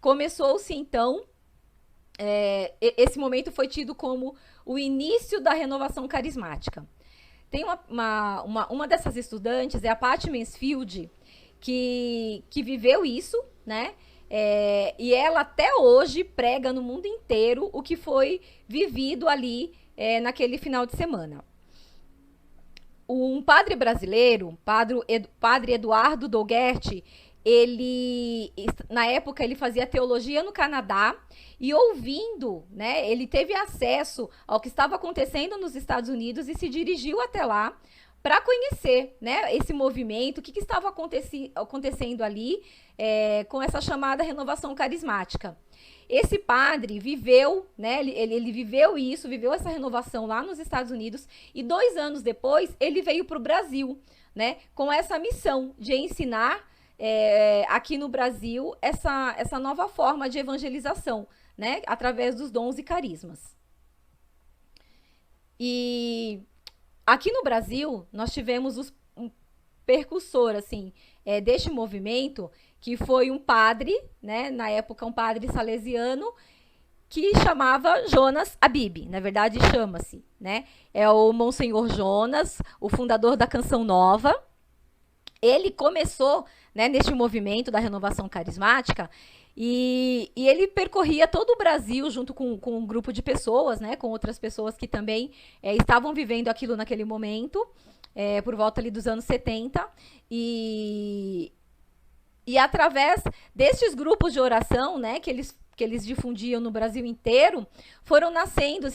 [SPEAKER 1] começou-se, então, esse momento foi tido como o início da renovação carismática. Tem uma dessas estudantes, a Patty Mansfield, que viveu isso, né? E ela até hoje prega no mundo inteiro o que foi vivido ali naquele final de semana. Um padre brasileiro, padre Eduardo Dougherty, na época ele fazia teologia no Canadá, e ouvindo, né, ele teve acesso ao que estava acontecendo nos Estados Unidos e se dirigiu até lá para conhecer, né, esse movimento, o que estava acontecendo ali com essa chamada renovação carismática. Esse padre viveu, né, ele viveu isso, viveu essa renovação lá nos Estados Unidos, e 2 anos depois ele veio para o Brasil, né, com essa missão de ensinar aqui no Brasil essa nova forma de evangelização, né, através dos dons e carismas. E aqui no Brasil, nós tivemos um percussor, assim, deste movimento, que foi um padre, né, na época um padre salesiano, que chamava Jonas Abib. Na verdade, chama-se, né? É o Monsenhor Jonas, o fundador da Canção Nova. Ele começou, né, neste movimento da renovação carismática, e ele percorria todo o Brasil junto com um grupo de pessoas, né, com outras pessoas que também estavam vivendo aquilo naquele momento, por volta ali dos anos 70, e através destes grupos de oração, né, que eles difundiam no Brasil inteiro, foram nascendo,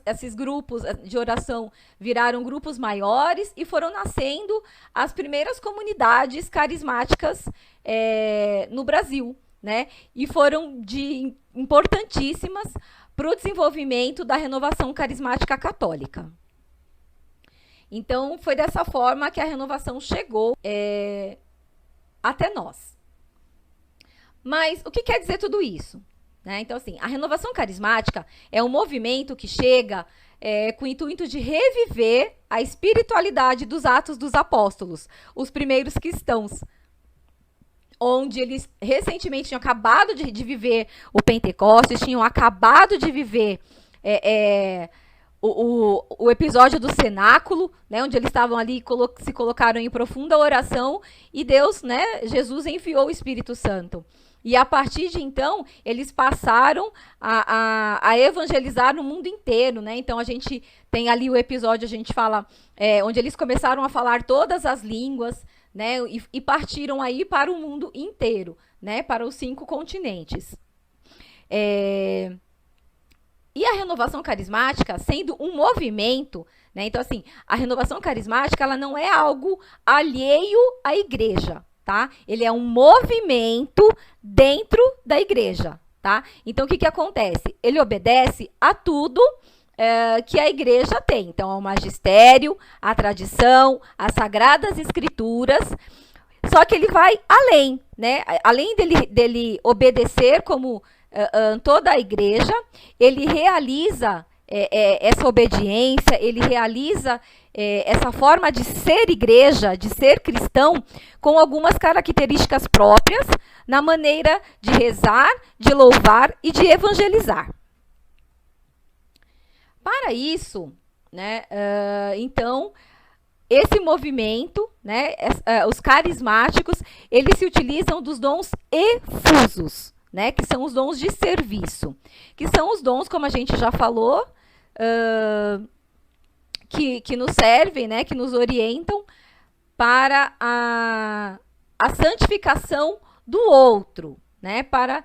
[SPEAKER 1] esses grupos de oração viraram grupos maiores e foram nascendo as primeiras comunidades carismáticas no Brasil, né? E foram importantíssimas para o desenvolvimento da renovação carismática católica. Então, foi dessa forma que a renovação chegou até nós. Mas o que quer dizer tudo isso? Né? Então, assim, a renovação carismática é um movimento que chega com o intuito de reviver a espiritualidade dos Atos dos Apóstolos, os primeiros cristãos, onde eles recentemente tinham acabado de viver o Pentecostes, tinham acabado de viver o episódio do cenáculo, né, onde eles estavam ali, se colocaram em profunda oração, e Deus, né, Jesus enviou o Espírito Santo. E a partir de então, eles passaram a evangelizar no mundo inteiro, né? Então, a gente tem ali o episódio, a gente fala, onde eles começaram a falar todas as línguas, né? E partiram aí para o mundo inteiro, né? Para os 5 continentes. E a renovação carismática, sendo um movimento, né? Então, assim, a renovação carismática, ela não é algo alheio à igreja, tá? Ele é um movimento dentro da igreja, tá? Então, o que acontece? Ele obedece a tudo que a igreja tem. Então, ao magistério, à tradição, às sagradas escrituras, só que ele vai além, né? Além dele obedecer como toda a igreja, ele realiza essa obediência, ele realiza essa forma de ser igreja, de ser cristão, com algumas características próprias na maneira de rezar, de louvar e de evangelizar. Para isso, né, então, esse movimento, né, os carismáticos, eles se utilizam dos dons efusos, né, que são os dons de serviço, que são os dons, como a gente já falou, que nos servem, né, que nos orientam para a santificação do outro, né, para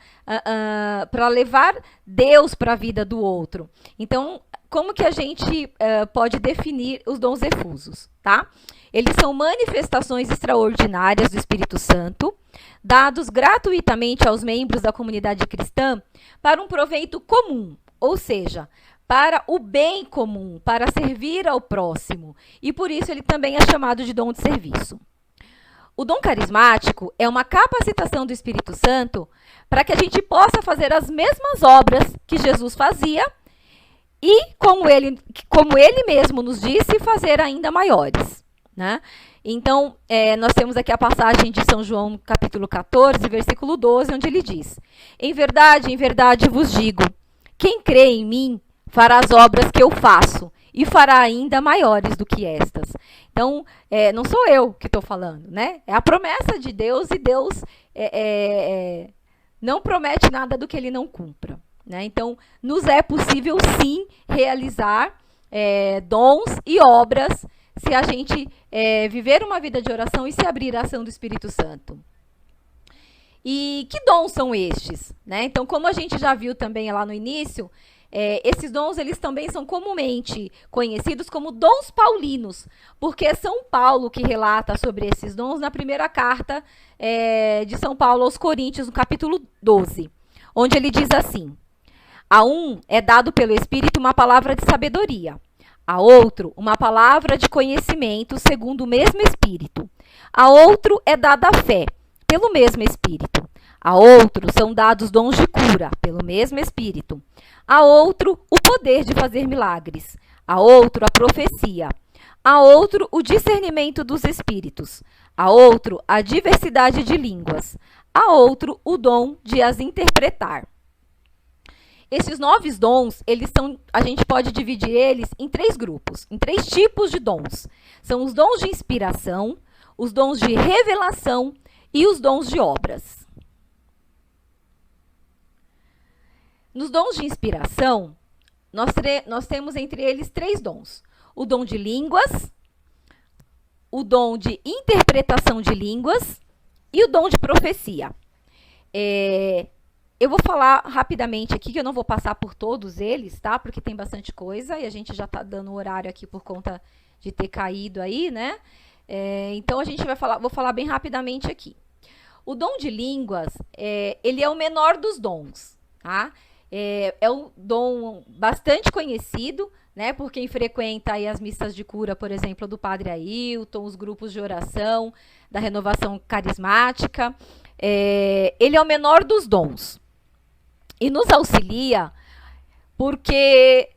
[SPEAKER 1] levar Deus para a vida do outro. Então, como que a gente pode definir os dons efusos, tá? Eles são manifestações extraordinárias do Espírito Santo, dados gratuitamente aos membros da comunidade cristã para um proveito comum, ou seja, para o bem comum, para servir ao próximo. E por isso ele também é chamado de dom de serviço. O dom carismático é uma capacitação do Espírito Santo para que a gente possa fazer as mesmas obras que Jesus fazia e, como ele mesmo nos disse, fazer ainda maiores, né? Então, nós temos aqui a passagem de São João, capítulo 14, versículo 12, onde ele diz: em verdade vos digo, quem crê em mim fará as obras que eu faço e fará ainda maiores do que estas. Então, não sou eu que estou falando, né? É a promessa de Deus, e Deus não promete nada do que ele não cumpra, né? Então, nos é possível, sim, realizar dons e obras se a gente viver uma vida de oração e se abrir à ação do Espírito Santo. E que dons são estes, né? Então, como a gente já viu também lá no início, Esses dons, eles também são comumente conhecidos como dons paulinos, porque é São Paulo que relata sobre esses dons na primeira carta de São Paulo aos Coríntios, no capítulo 12, onde ele diz assim: a um é dado pelo Espírito uma palavra de sabedoria, a outro uma palavra de conhecimento segundo o mesmo Espírito, a outro é dada a fé pelo mesmo Espírito, a outro são dados dons de cura pelo mesmo Espírito, a outro o poder de fazer milagres, a outro a profecia, a outro o discernimento dos espíritos, a outro a diversidade de línguas, a outro o dom de as interpretar. Esses 9 dons, a gente pode dividir eles em 3 grupos, em 3 tipos de dons. São os dons de inspiração, os dons de revelação e os dons de obras. Nos dons de inspiração, nós temos entre eles 3 dons. O dom de línguas, o dom de interpretação de línguas e o dom de profecia. Eu vou falar rapidamente aqui, que eu não vou passar por todos eles, tá? Porque tem bastante coisa e a gente já tá dando horário aqui por conta de ter caído aí, né? Então, vou falar bem rapidamente aqui. O dom de línguas, ele é o menor dos dons, tá? É um dom bastante conhecido, né? Por quem frequenta aí as missas de cura, por exemplo, do Padre Ailton, os grupos de oração da Renovação Carismática. Ele é o menor dos dons. E nos auxilia porque,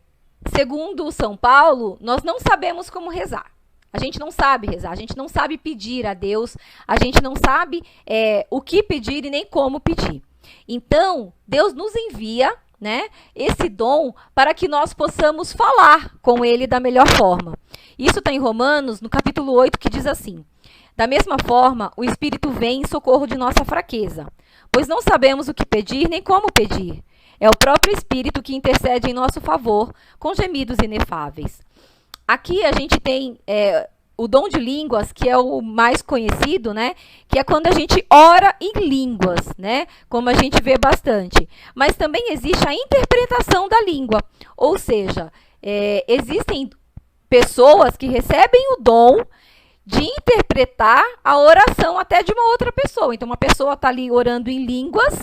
[SPEAKER 1] segundo São Paulo, nós não sabemos como rezar. A gente não sabe rezar, a gente não sabe pedir a Deus, a gente não sabe o que pedir e nem como pedir. Então, Deus nos envia, né, esse dom para que nós possamos falar com ele da melhor forma. Isso está em Romanos, no capítulo 8, que diz assim: da mesma forma, o Espírito vem em socorro de nossa fraqueza, pois não sabemos o que pedir nem como pedir. É o próprio Espírito que intercede em nosso favor, com gemidos inefáveis. Aqui a gente tem o dom de línguas, que é o mais conhecido, né? Que é quando a gente ora em línguas, né? Como a gente vê bastante. Mas também existe a interpretação da língua. Ou seja, existem pessoas que recebem o dom de interpretar a oração até de uma outra pessoa. Então, uma pessoa está ali orando em línguas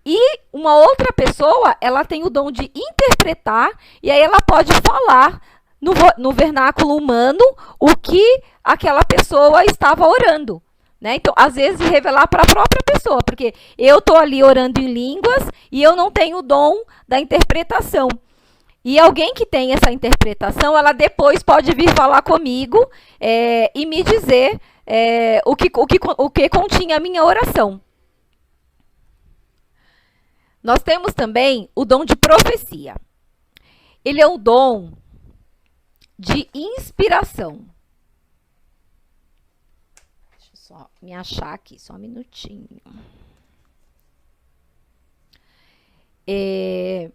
[SPEAKER 1] e uma outra pessoa, ela tem o dom de interpretar e aí ela pode falar no vernáculo humano o que aquela pessoa estava orando, né? Então, às vezes, revelar para a própria pessoa, porque eu estou ali orando em línguas e eu não tenho o dom da interpretação. E alguém que tem essa interpretação, ela depois pode vir falar comigo e me dizer o que continha a minha oração. Nós temos também o dom de profecia. Ele é um dom de inspiração. Deixa eu só me achar aqui, só um minutinho. Ele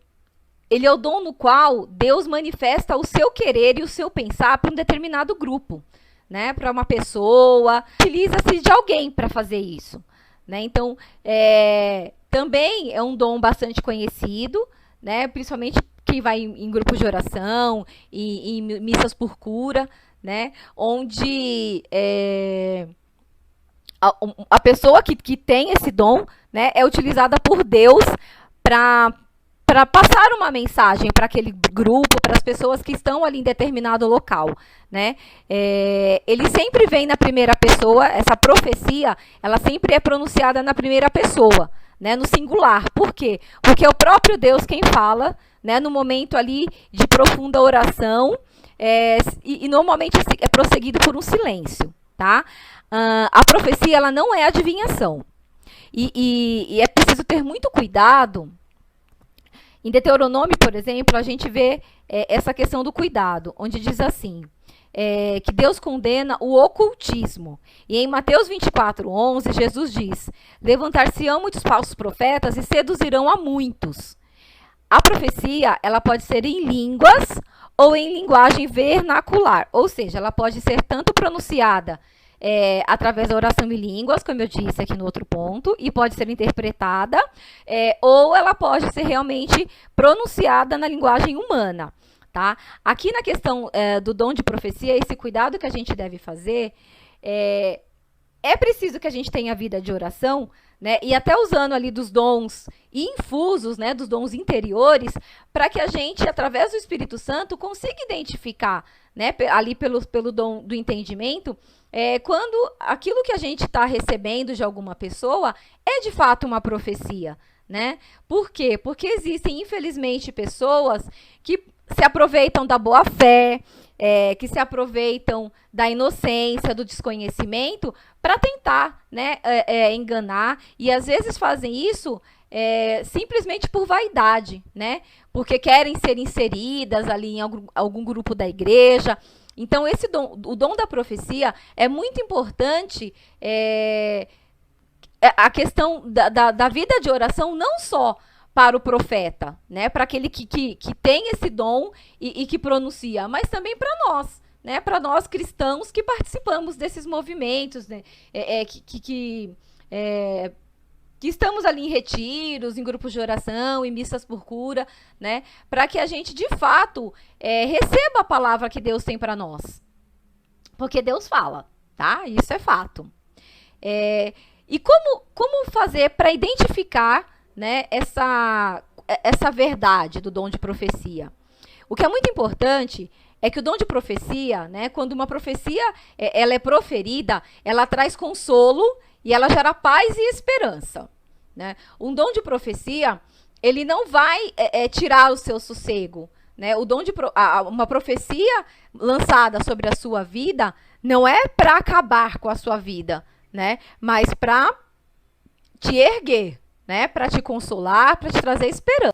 [SPEAKER 1] é o dom no qual Deus manifesta o seu querer e o seu pensar para um determinado grupo, né? Para uma pessoa, utiliza-se de alguém para fazer isso, né? Então, também é um dom bastante conhecido, né? Principalmente quem vai em grupos de oração, em missas por cura, né? Onde a pessoa que tem esse dom, né, é utilizada por Deus para passar uma mensagem para aquele grupo, para as pessoas que estão ali em determinado local, né? Ele sempre vem na primeira pessoa, essa profecia, ela sempre é pronunciada na primeira pessoa, né, no singular. Por quê? Porque é o próprio Deus quem fala, né, no momento ali de profunda oração, e normalmente é prosseguido por um silêncio, tá? A profecia, ela não é adivinhação. E é preciso ter muito cuidado. Em Deuteronômio, por exemplo, a gente vê essa questão do cuidado, onde diz assim, que Deus condena o ocultismo. E em Mateus 24:11, Jesus diz: levantar-se-ão muitos falsos profetas e seduzirão a muitos. A profecia, ela pode ser em línguas ou em linguagem vernacular, ou seja, ela pode ser tanto pronunciada através da oração em línguas, como eu disse aqui no outro ponto, e pode ser interpretada, ou ela pode ser realmente pronunciada na linguagem humana. Tá? Aqui na questão do dom de profecia, esse cuidado que a gente deve fazer, é preciso que a gente tenha vida de oração, né? E até usando ali dos dons infusos, né? Dos dons interiores, para que a gente, através do Espírito Santo, consiga identificar, né? Ali pelo dom do entendimento, quando aquilo que a gente está recebendo de alguma pessoa é de fato uma profecia, né? Por quê? Porque existem, infelizmente, pessoas que se aproveitam da boa fé, que se aproveitam da inocência, do desconhecimento, para tentar, né, enganar, e às vezes fazem isso simplesmente por vaidade, né, porque querem ser inseridas ali em algum grupo da igreja. Então, o dom da profecia é muito importante, a questão da vida de oração, não só para o profeta, né, para aquele que tem esse dom e que pronuncia, mas também para nós, né, para nós cristãos que participamos desses movimentos, né, que estamos ali em retiros, em grupos de oração, em missas por cura, né, para que a gente de fato receba a palavra que Deus tem para nós, porque Deus fala, tá? Isso é fato. E como fazer para identificar, né, essa verdade do dom de profecia? O que é muito importante é que o dom de profecia, né, quando uma profecia ela é proferida, ela traz consolo e ela gera paz e esperança, né? Um dom de profecia, ele não vai tirar o seu sossego, né? Uma profecia lançada sobre a sua vida não é para acabar com a sua vida, né, mas para te erguer, né, para te consolar, para te trazer esperança.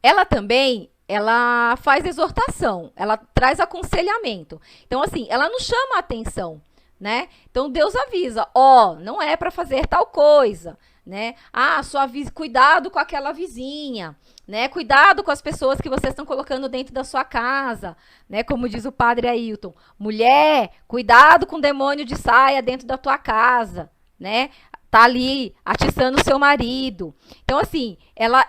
[SPEAKER 1] Ela também, ela faz exortação, ela traz aconselhamento. Então, assim, ela não chama a atenção, né? Então, Deus avisa, não é para fazer tal coisa, né? Cuidado com aquela vizinha, né? Cuidado com as pessoas que vocês estão colocando dentro da sua casa, né? Como diz o padre Ailton, mulher, cuidado com o demônio de saia dentro da tua casa, né? Tá ali atiçando o seu marido. Então, assim, ela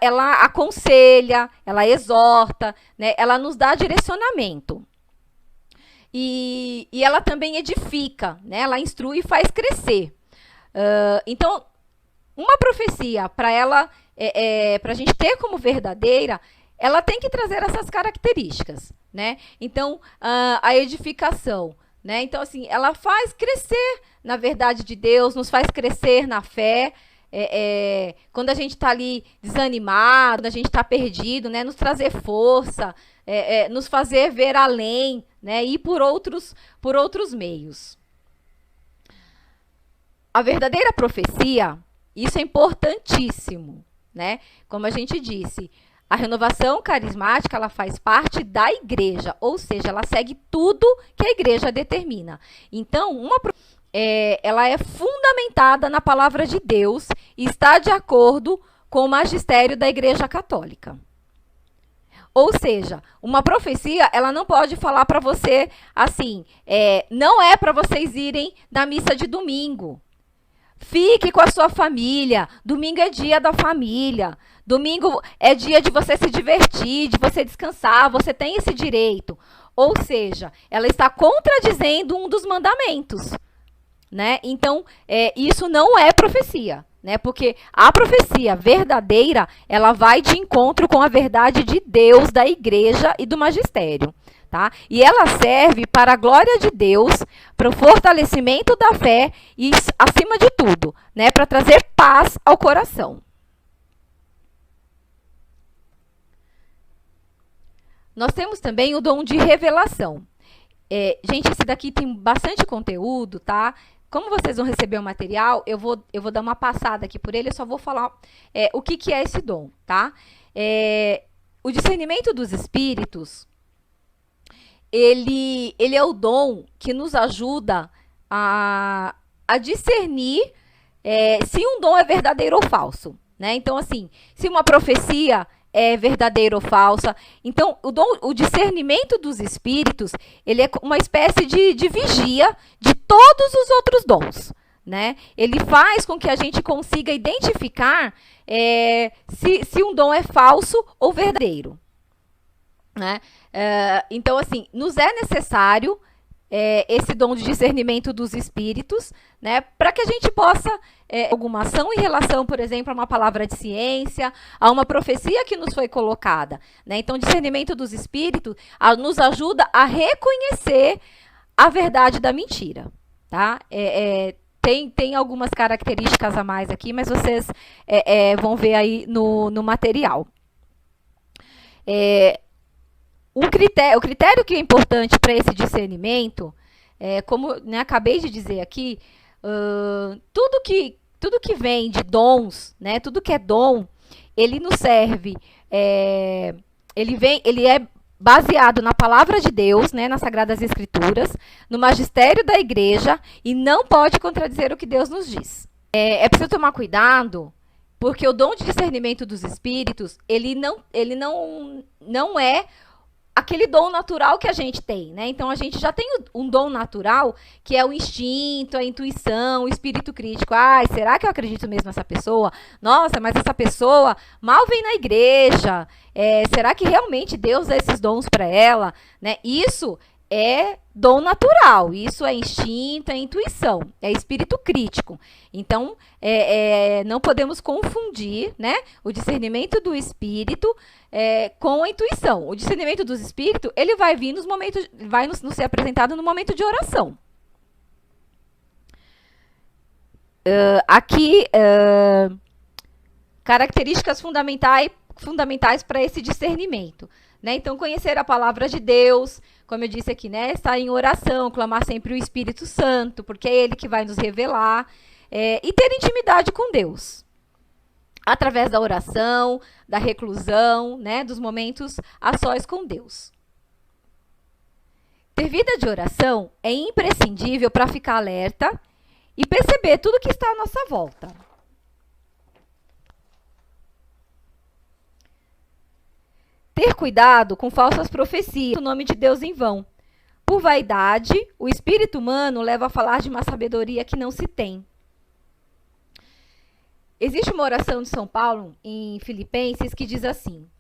[SPEAKER 1] aconselha, ela exorta, né? Ela nos dá direcionamento. E ela também edifica, né? Ela instrui e faz crescer. Então, uma profecia, para a gente ter como verdadeira, ela tem que trazer essas características, né? Então, a edificação, né? Então, assim, ela faz crescer na verdade de Deus, nos faz crescer na fé. Quando a gente está ali desanimado, quando a gente está perdido, né? Nos trazer força, nos fazer ver além, né? E por outros meios. A verdadeira profecia, isso é importantíssimo, né? Como a gente disse, a renovação carismática, ela faz parte da igreja, ou seja, ela segue tudo que a igreja determina. Então, ela é fundamentada na palavra de Deus e está de acordo com o magistério da Igreja Católica. Ou seja, uma profecia, ela não pode falar para você assim, não é para vocês irem na missa de domingo. Fique com a sua família. Domingo é dia da família. Domingo é dia de você se divertir, de você descansar. Você tem esse direito. Ou seja, ela está contradizendo um dos mandamentos, né? Então, isso não é profecia, né? Porque a profecia verdadeira, ela vai de encontro com a verdade de Deus, da igreja e do magistério, tá? E ela serve para a glória de Deus, para o fortalecimento da fé e, acima de tudo, né, para trazer paz ao coração. Nós temos também o dom de revelação. Gente, esse daqui tem bastante conteúdo, tá? Como vocês vão receber o material, eu vou dar uma passada aqui por ele, eu só vou falar o que é esse dom, tá? O discernimento dos espíritos, ele é o dom que nos ajuda a discernir se um dom é verdadeiro ou falso, né? Então, assim, se uma profecia é verdadeira ou falsa. Então, o discernimento dos espíritos, ele é uma espécie de vigia de todos os outros dons, né? Ele faz com que a gente consiga identificar se um dom é falso ou verdadeiro, né? Então, assim, nos é necessário esse dom de discernimento dos espíritos, né, para que a gente possa alguma ação em relação, por exemplo, a uma palavra de ciência, a uma profecia que nos foi colocada, né? Então, discernimento dos espíritos nos ajuda a reconhecer a verdade da mentira, tá? Tem algumas características a mais aqui, mas vocês vão ver aí no material. O critério que é importante para esse discernimento, como, né, acabei de dizer aqui, tudo que vem de dons, né, tudo que é dom, ele nos serve, ele é baseado na palavra de Deus, né, nas Sagradas Escrituras, no magistério da igreja, e não pode contradizer o que Deus nos diz. É preciso tomar cuidado, porque o dom de discernimento dos espíritos, ele não é aquele dom natural que a gente tem, né? Então, a gente já tem um dom natural, que é o instinto, a intuição, o espírito crítico. Será que eu acredito mesmo nessa pessoa? Nossa, mas essa pessoa mal vem na igreja. Será que realmente Deus dá esses dons para ela? Né? Isso é dom natural, isso é instinto, é intuição, é espírito crítico. Então, não podemos confundir, né, o discernimento do espírito com a intuição. O discernimento dos espíritos, ele vai vir nos momentos, vai nos ser apresentado no momento de oração. Aqui, características fundamentais para esse discernimento. Né? Então, conhecer a palavra de Deus, como eu disse aqui, né? Estar em oração, clamar sempre o Espírito Santo, porque é ele que vai nos revelar, e ter intimidade com Deus, através da oração, da reclusão, né? Dos momentos a sós com Deus. Ter vida de oração é imprescindível para ficar alerta e perceber tudo que está à nossa volta. Ter cuidado com falsas profecias, o nome de Deus em vão. Por vaidade, o espírito humano leva a falar de uma sabedoria que não se tem. Existe uma oração de São Paulo, em Filipenses, que diz assim: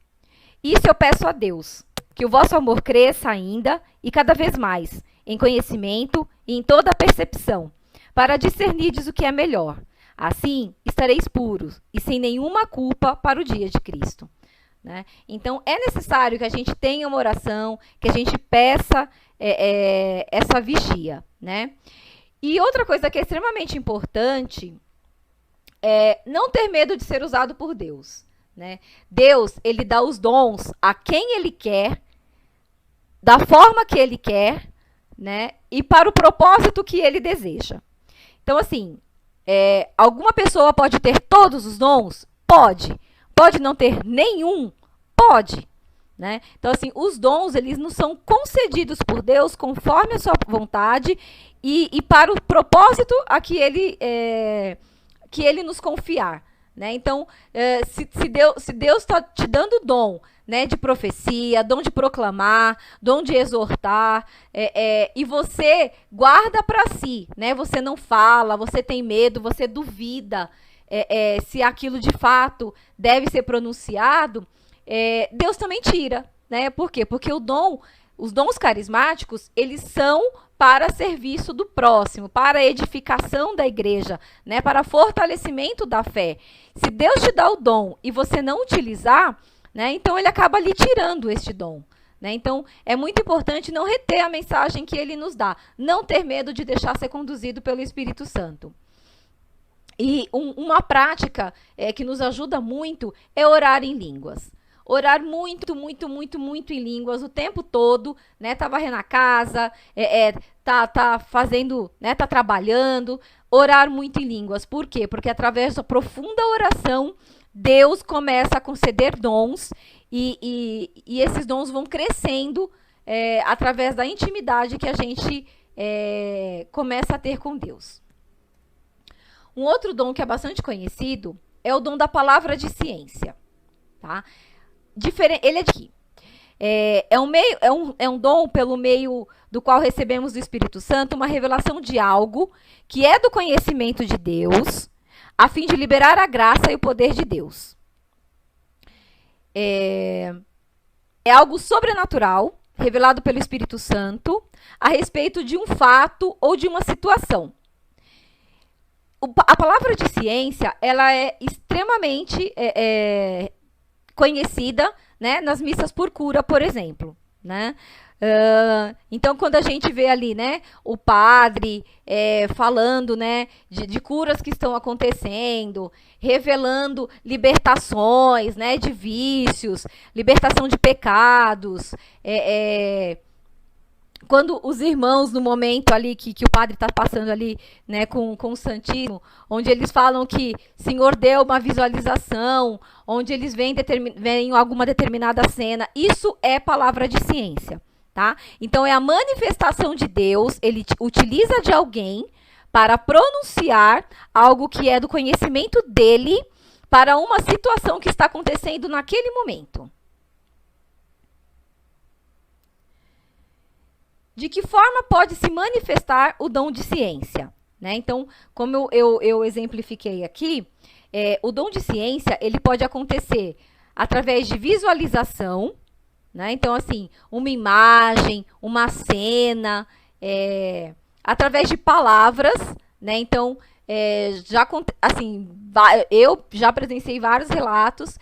[SPEAKER 1] Isso eu peço a Deus, que o vosso amor cresça ainda e cada vez mais, em conhecimento e em toda a percepção, para discernirdes o que é melhor. Assim, estareis puros e sem nenhuma culpa para o dia de Cristo. Né? Então, é necessário que a gente tenha uma oração, que a gente peça essa vigia. Né? E outra coisa que é extremamente importante é não ter medo de ser usado por Deus. Né? Deus, ele dá os dons a quem ele quer, da forma que ele quer, né? E para o propósito que ele deseja. Então, assim, alguma pessoa pode ter todos os dons? Pode. Pode não ter nenhum? Pode. Né? Então, assim, os dons, eles não são concedidos por Deus conforme a sua vontade e para o propósito a que ele nos confiar. Né? Então, se Deus está te dando dom, né, de profecia, dom de proclamar, dom de exortar, e você guarda para si, né? Você não fala, você tem medo, você duvida se aquilo de fato deve ser pronunciado, Deus também tira. Né? Por quê? Porque os dons carismáticos, eles são para serviço do próximo, para a edificação da igreja, né? Para fortalecimento da fé. Se Deus te dá o dom e você não utilizar, né? Então ele acaba lhe tirando este dom. Né? Então é muito importante não reter a mensagem que ele nos dá, não ter medo de deixar ser conduzido pelo Espírito Santo. E uma prática que nos ajuda muito é orar em línguas. Orar muito, muito, muito, muito em línguas o tempo todo, né? Tá varrendo a casa, tá fazendo, né? Tá trabalhando. Orar muito em línguas. Por quê? Porque através da profunda oração, Deus começa a conceder dons e esses dons vão crescendo através da intimidade que a gente começa a ter com Deus. Um outro dom que é bastante conhecido é o dom da palavra de ciência. Tá? diferente. Ele é de aqui. É um dom pelo meio do qual recebemos do Espírito Santo uma revelação de algo que é do conhecimento de Deus, a fim de liberar a graça e o poder de Deus. É algo sobrenatural, revelado pelo Espírito Santo, a respeito de um fato ou de uma situação. A palavra de ciência, ela é extremamente conhecida, né, nas missas por cura, por exemplo, né? Então, quando a gente vê ali, né, o padre falando, né, de curas que estão acontecendo, revelando libertações, né, de vícios, libertação de pecados, quando os irmãos, no momento ali que o padre está passando ali, né, com o Santíssimo, onde eles falam que o Senhor deu uma visualização, onde eles veem alguma determinada cena, isso é palavra de ciência, tá? Então, é a manifestação de Deus, ele utiliza de alguém para pronunciar algo que é do conhecimento dele para uma situação que está acontecendo naquele momento. De que forma pode se manifestar o dom de ciência? Né? Então, como eu exemplifiquei aqui, o dom de ciência ele pode acontecer através de visualização, né? Então, assim, uma imagem, uma cena, através de palavras, né? Então, eu já presenciei vários relatos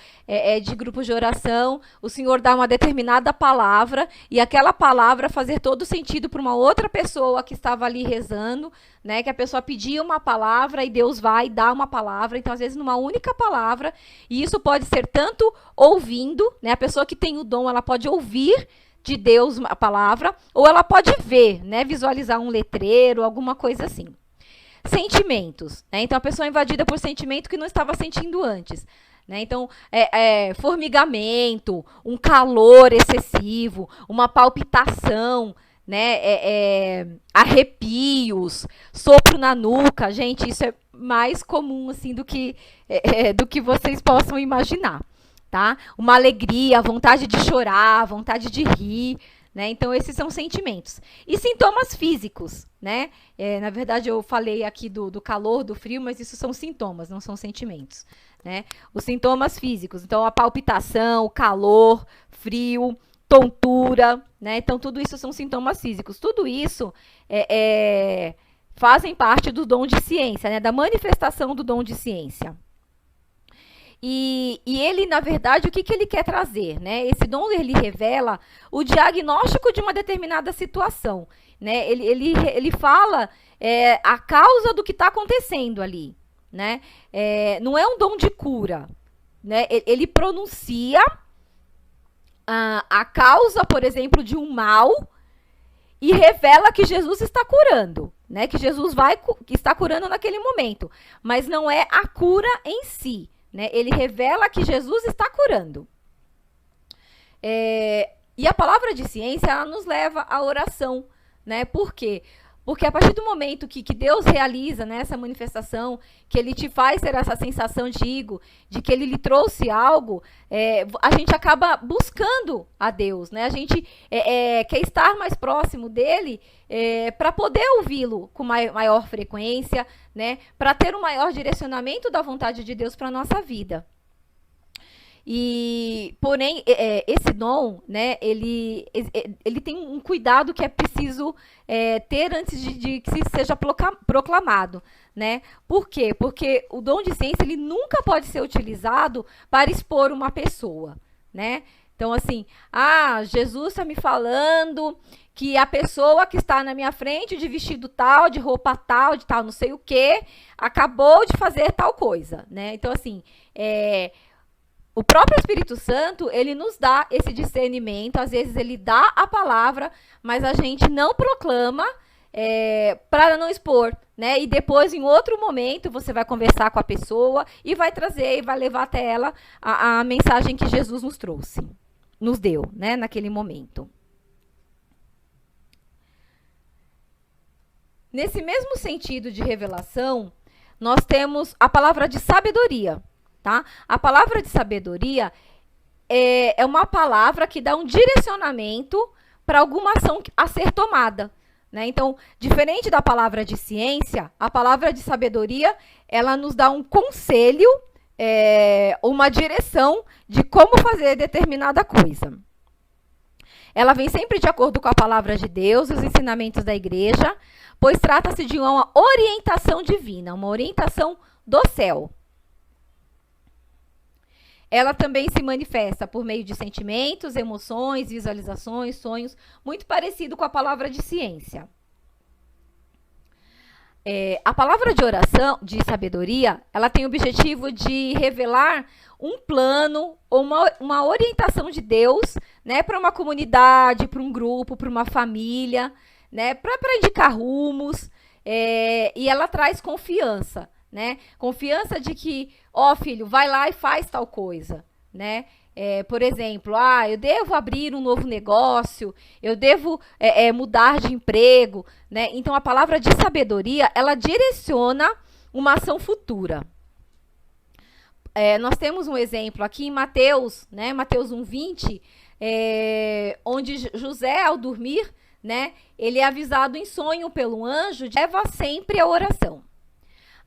[SPEAKER 1] de grupos de oração, o Senhor dá uma determinada palavra e aquela palavra fazer todo sentido para uma outra pessoa que estava ali rezando, né? Que a pessoa pedia uma palavra e Deus vai dar uma palavra, então às vezes numa única palavra, e isso pode ser tanto ouvindo, né? A pessoa que tem o dom, ela pode ouvir de Deus a palavra, ou ela pode ver, né? Visualizar um letreiro, alguma coisa assim. Sentimentos, né? Então a pessoa é invadida por sentimento que não estava sentindo antes, né? Então formigamento, um calor excessivo, uma palpitação, né? Arrepios, sopro na nuca, gente, isso é mais comum assim do que vocês possam imaginar, tá? Uma alegria, vontade de chorar, vontade de rir. Né? Então, esses são sentimentos. E sintomas físicos, né? Na verdade, eu falei aqui do calor, do frio, mas isso são sintomas, não são sentimentos. Né? Os sintomas físicos, então a palpitação, o calor, frio, tontura, né? Então, tudo isso são sintomas físicos. Tudo isso fazem parte do dom de ciência, né? Da manifestação do dom de ciência. E ele, na verdade, o que ele quer trazer? Né? Esse dom, ele revela o diagnóstico de uma determinada situação. Né? Ele fala a causa do que está acontecendo ali. Né? Não é um dom de cura. Né? Ele pronuncia a causa, por exemplo, de um mal e revela que Jesus está curando. Né? Que Jesus está curando naquele momento. Mas não é a cura em si. Né? Ele revela que Jesus está curando. E a palavra de ciência, ela nos leva à oração. Né? Por quê? Porque a partir do momento que Deus realiza, né, essa manifestação, que ele te faz ter essa sensação de que ele lhe trouxe algo, a gente acaba buscando a Deus. Né? A gente quer estar mais próximo dele para poder ouvi-lo com maior frequência, né? Para ter um maior direcionamento da vontade de Deus para a nossa vida. Porém, esse dom, né, ele tem um cuidado que é preciso ter antes de que seja proclamado. Né? Por quê? Porque o dom de ciência ele nunca pode ser utilizado para expor uma pessoa. Né? Então, assim, Jesus está me falando que a pessoa que está na minha frente de vestido tal, de roupa tal, de tal não sei o quê, acabou de fazer tal coisa. Né? Então, assim, o próprio Espírito Santo, ele nos dá esse discernimento, às vezes ele dá a palavra, mas a gente não proclama para não expor, né? E depois, em outro momento, você vai conversar com a pessoa e vai trazer e vai levar até ela a mensagem que Jesus nos deu, né? Naquele momento. Nesse mesmo sentido de revelação, nós temos a palavra de sabedoria. Tá? A palavra de sabedoria é uma palavra que dá um direcionamento para alguma ação a ser tomada, né? Então, diferente da palavra de ciência, a palavra de sabedoria, ela nos dá um conselho, uma direção de como fazer determinada coisa. Ela vem sempre de acordo com a palavra de Deus, os ensinamentos da igreja, pois trata-se de uma orientação divina, uma orientação do céu. Ela também se manifesta por meio de sentimentos, emoções, visualizações, sonhos, muito parecido com a palavra de ciência. A palavra de oração, de sabedoria, ela tem o objetivo de revelar um plano ou uma orientação de Deus, né, para uma comunidade, para um grupo, para uma família, né, para indicar rumos, e ela traz confiança, né, confiança de que, filho, vai lá e faz tal coisa, né. Por exemplo, eu devo abrir um novo negócio, eu devo mudar de emprego, né? Então, a palavra de sabedoria, ela direciona uma ação futura. Nós temos um exemplo aqui em Mateus, né? Mateus 1:20, onde José, ao dormir, né? Ele é avisado em sonho pelo anjo, leva sempre a oração.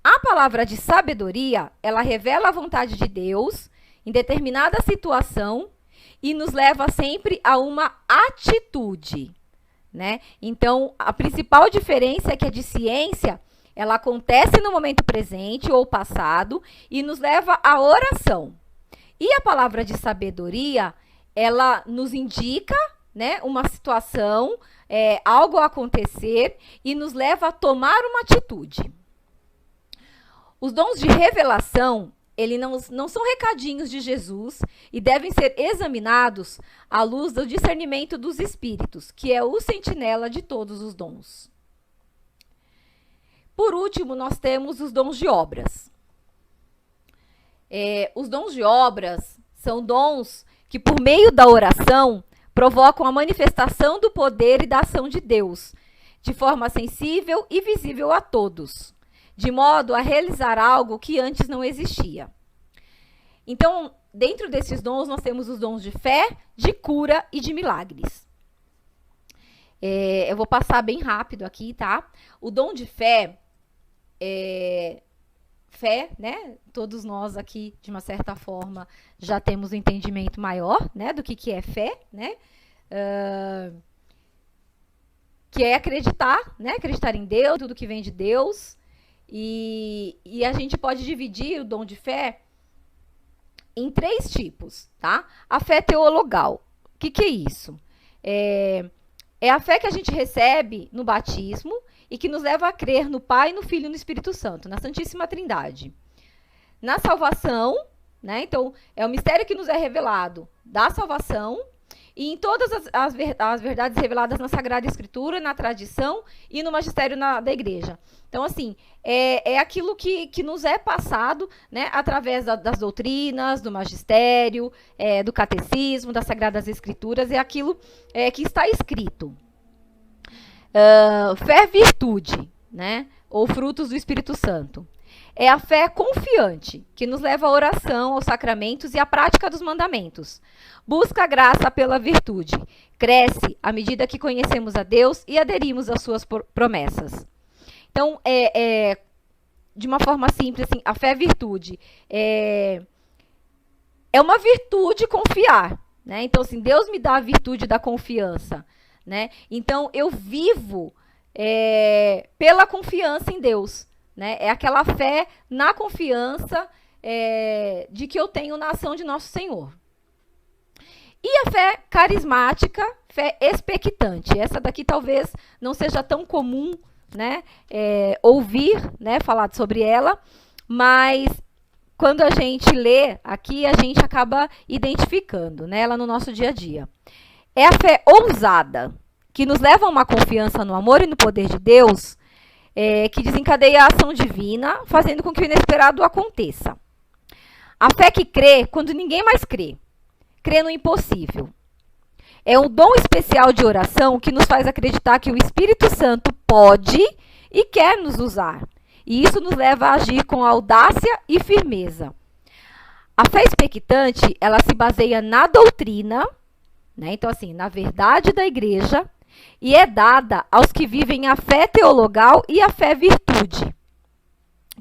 [SPEAKER 1] A palavra de sabedoria, ela revela a vontade de Deus em determinada situação e nos leva sempre a uma atitude, né? Então, a principal diferença é que a de ciência, ela acontece no momento presente ou passado e nos leva à oração. E a palavra de sabedoria, ela nos indica, né, uma situação, algo a acontecer e nos leva a tomar uma atitude. Os dons de revelação, eles não são recadinhos de Jesus e devem ser examinados à luz do discernimento dos espíritos, que é o sentinela de todos os dons. Por último, nós temos os dons de obras. Os dons de obras são dons que, por meio da oração, provocam a manifestação do poder e da ação de Deus, de forma sensível e visível a todos, de modo a realizar algo que antes não existia. Então, dentro desses dons, nós temos os dons de fé, de cura e de milagres. Eu vou passar bem rápido aqui, tá? O dom de fé, né? Todos nós aqui, de uma certa forma, já temos um entendimento maior, né? Do que é fé, né? Que é acreditar, né? Acreditar em Deus, tudo que vem de Deus. E a gente pode dividir o dom de fé em 3 tipos, tá? A fé teologal. O que é isso? É a fé que a gente recebe no batismo e que nos leva a crer no Pai, no Filho e no Espírito Santo, na Santíssima Trindade. Na salvação, né? Então, é o mistério que nos é revelado da salvação e em todas as verdades reveladas na Sagrada Escritura, na tradição e no magistério da igreja. Então, assim, é aquilo que nos é passado, né, através das doutrinas, do magistério, do catecismo, das Sagradas Escrituras, é aquilo que está escrito. Fé, virtude, né, ou frutos do Espírito Santo. É a fé confiante, que nos leva à oração, aos sacramentos e à prática dos mandamentos. Busca a graça pela virtude. Cresce à medida que conhecemos a Deus e aderimos às suas promessas. Então, de uma forma simples, assim, a fé é virtude. É uma virtude confiar, né? Então, assim, Deus me dá a virtude da confiança, né? Então, eu vivo pela confiança em Deus. Né? É aquela fé na confiança de que eu tenho na ação de nosso Senhor. E a fé carismática, fé expectante. Essa daqui talvez não seja tão comum, né, ouvir, né, falar sobre ela, mas quando a gente lê aqui, a gente acaba identificando, né, ela no nosso dia a dia. É a fé ousada, que nos leva a uma confiança no amor e no poder de Deus, que desencadeia a ação divina, fazendo com que o inesperado aconteça. A fé que crê quando ninguém mais crê. Crê no impossível. É um dom especial de oração que nos faz acreditar que o Espírito Santo pode e quer nos usar. E isso nos leva a agir com audácia e firmeza. A fé expectante, ela se baseia na doutrina, né? Então, assim, na verdade da igreja, e é dada aos que vivem a fé teologal e a fé virtude,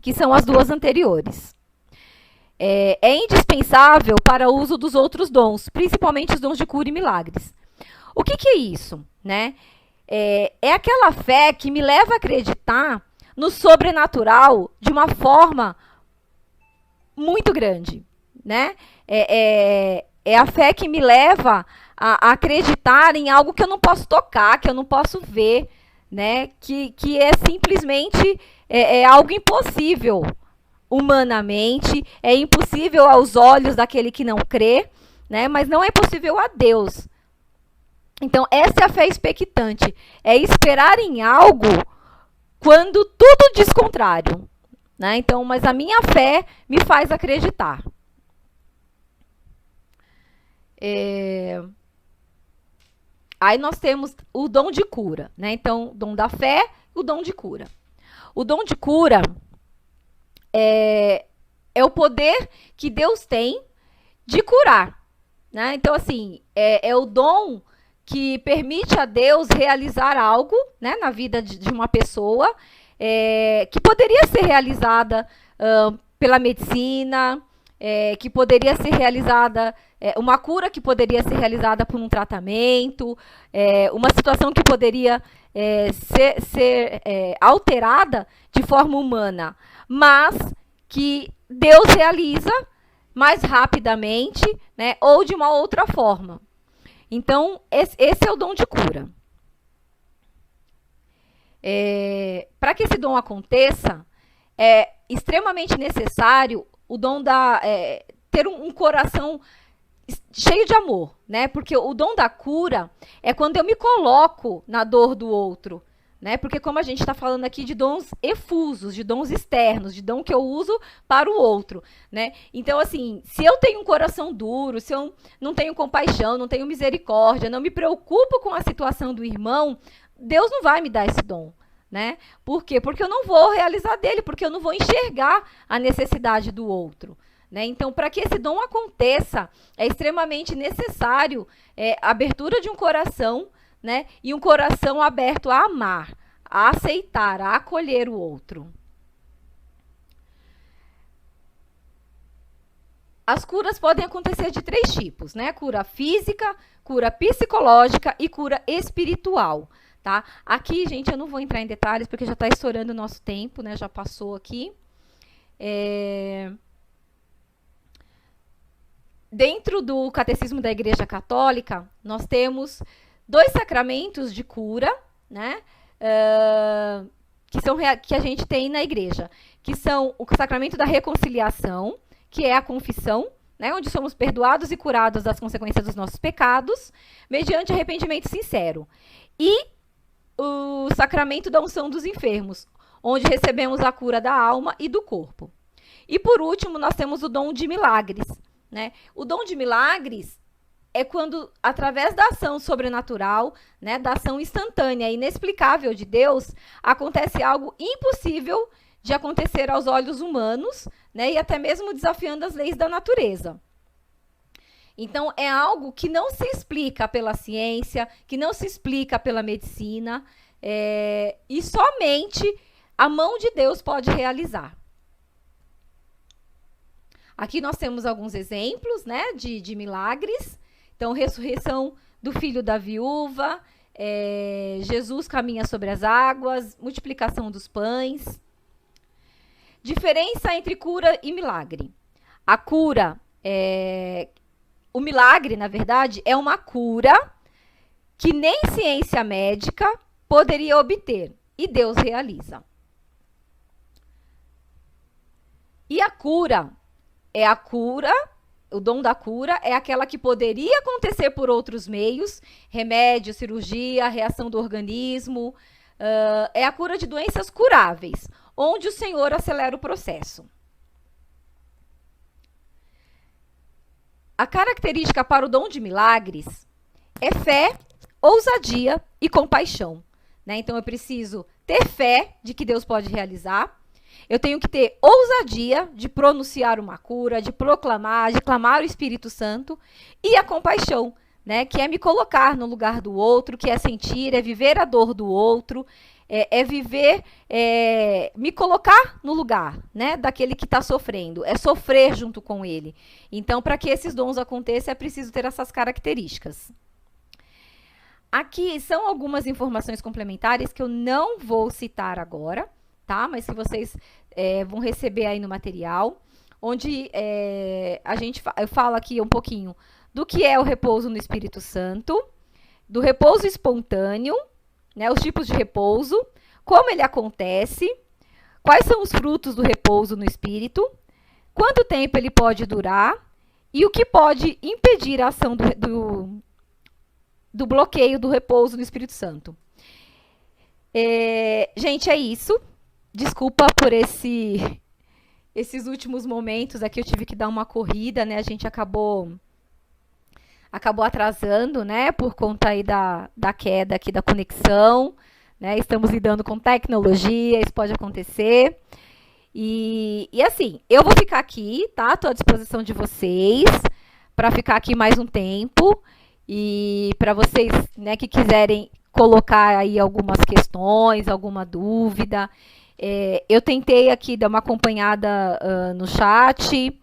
[SPEAKER 1] que são as duas anteriores. É indispensável para o uso dos outros dons, principalmente os dons de cura e milagres. O que é isso, né? É aquela fé que me leva a acreditar no sobrenatural de uma forma muito grande, né? É a fé que me leva a acreditar em algo que eu não posso tocar, que eu não posso ver, né? Que é simplesmente algo impossível humanamente, é impossível aos olhos daquele que não crê, né? Mas não é possível a Deus. Então, essa é a fé expectante, é esperar em algo quando tudo diz contrário, né? Então, mas a minha fé me faz acreditar. Aí nós temos o dom de cura, né? Então, o dom da fé, o dom de cura. O dom de cura é o poder que Deus tem de curar, né? Então, assim, é o dom que permite a Deus realizar algo, né, na vida de uma pessoa, que poderia ser realizada pela medicina, que poderia ser realizada, uma cura que poderia ser por um tratamento, uma situação que poderia ser alterada de forma humana, mas que Deus realiza mais rapidamente, né, ou de uma outra forma. Então, esse é o dom de cura. Para que esse dom aconteça, é extremamente necessário o dom ter um coração cheio de amor, né? Porque o dom da cura é quando eu me coloco na dor do outro, né? Porque como a gente está falando aqui de dons efusos, de dons externos, de dom que eu uso para o outro, né? Então, assim, se eu tenho um coração duro, se eu não tenho compaixão, não tenho misericórdia, não me preocupo com a situação do irmão, Deus não vai me dar esse dom, né? Por quê? Porque eu não vou realizar dele, porque eu não vou enxergar a necessidade do outro, né? Então, para que esse dom aconteça, é extremamente necessário a abertura de um coração, né? E um coração aberto a amar, a aceitar, a acolher o outro. As curas podem acontecer de 3 tipos, né? Cura física, cura psicológica e cura espiritual, tá? Aqui, gente, eu não vou entrar em detalhes porque já está estourando o nosso tempo, né? Já passou aqui. Dentro do Catecismo da Igreja Católica, nós temos 2 sacramentos de cura, né? Que a gente tem na igreja, que são o sacramento da reconciliação, que é a confissão, né? Onde somos perdoados e curados das consequências dos nossos pecados, mediante arrependimento sincero. E o sacramento da unção dos enfermos, onde recebemos a cura da alma e do corpo. E por último, nós temos o dom de milagres, né? O dom de milagres é quando, através da ação sobrenatural, né, da ação instantânea e inexplicável de Deus, acontece algo impossível de acontecer aos olhos humanos, né, e até mesmo desafiando as leis da natureza. Então, é algo que não se explica pela ciência, que não se explica pela medicina, e somente a mão de Deus pode realizar. Aqui nós temos alguns exemplos, né, de milagres. Então, ressurreição do filho da viúva, Jesus caminha sobre as águas, multiplicação dos pães. Diferença entre cura e milagre. A cura, o milagre, na verdade, é uma cura que nem ciência médica poderia obter, e Deus realiza. E a cura o dom da cura é aquela que poderia acontecer por outros meios, remédio, cirurgia, reação do organismo, é a cura de doenças curáveis, onde o Senhor acelera o processo. A característica para o dom de milagres é fé, ousadia e compaixão, né? Então, eu preciso ter fé de que Deus pode realizar, Eu tenho que ter ousadia de pronunciar uma cura, de proclamar, de clamar o Espírito Santo, e a compaixão, né, que é me colocar no lugar do outro, que é sentir, é viver a dor do outro, é viver, me colocar no lugar, né, daquele que está sofrendo, é sofrer junto com ele. Então, para que esses dons aconteçam, é preciso ter essas características. Aqui são algumas informações complementares que eu não vou citar agora, tá? Mas que vocês vão receber aí no material, onde eu falo aqui um pouquinho do que é o repouso no Espírito Santo, do repouso espontâneo, né, os tipos de repouso, como ele acontece, quais são os frutos do repouso no Espírito, quanto tempo ele pode durar e o que pode impedir a ação do bloqueio do repouso no Espírito Santo. Gente, é isso. Desculpa por esses últimos momentos aqui, eu tive que dar uma corrida, né? A gente acabou atrasando, né? Por conta aí da queda aqui da conexão, né? Estamos lidando com tecnologia, isso pode acontecer. E assim, eu vou ficar aqui, tá? Estou à disposição de vocês para ficar aqui mais um tempo. E para vocês, né, que quiserem colocar aí algumas questões, alguma dúvida, eu tentei aqui dar uma acompanhada no chat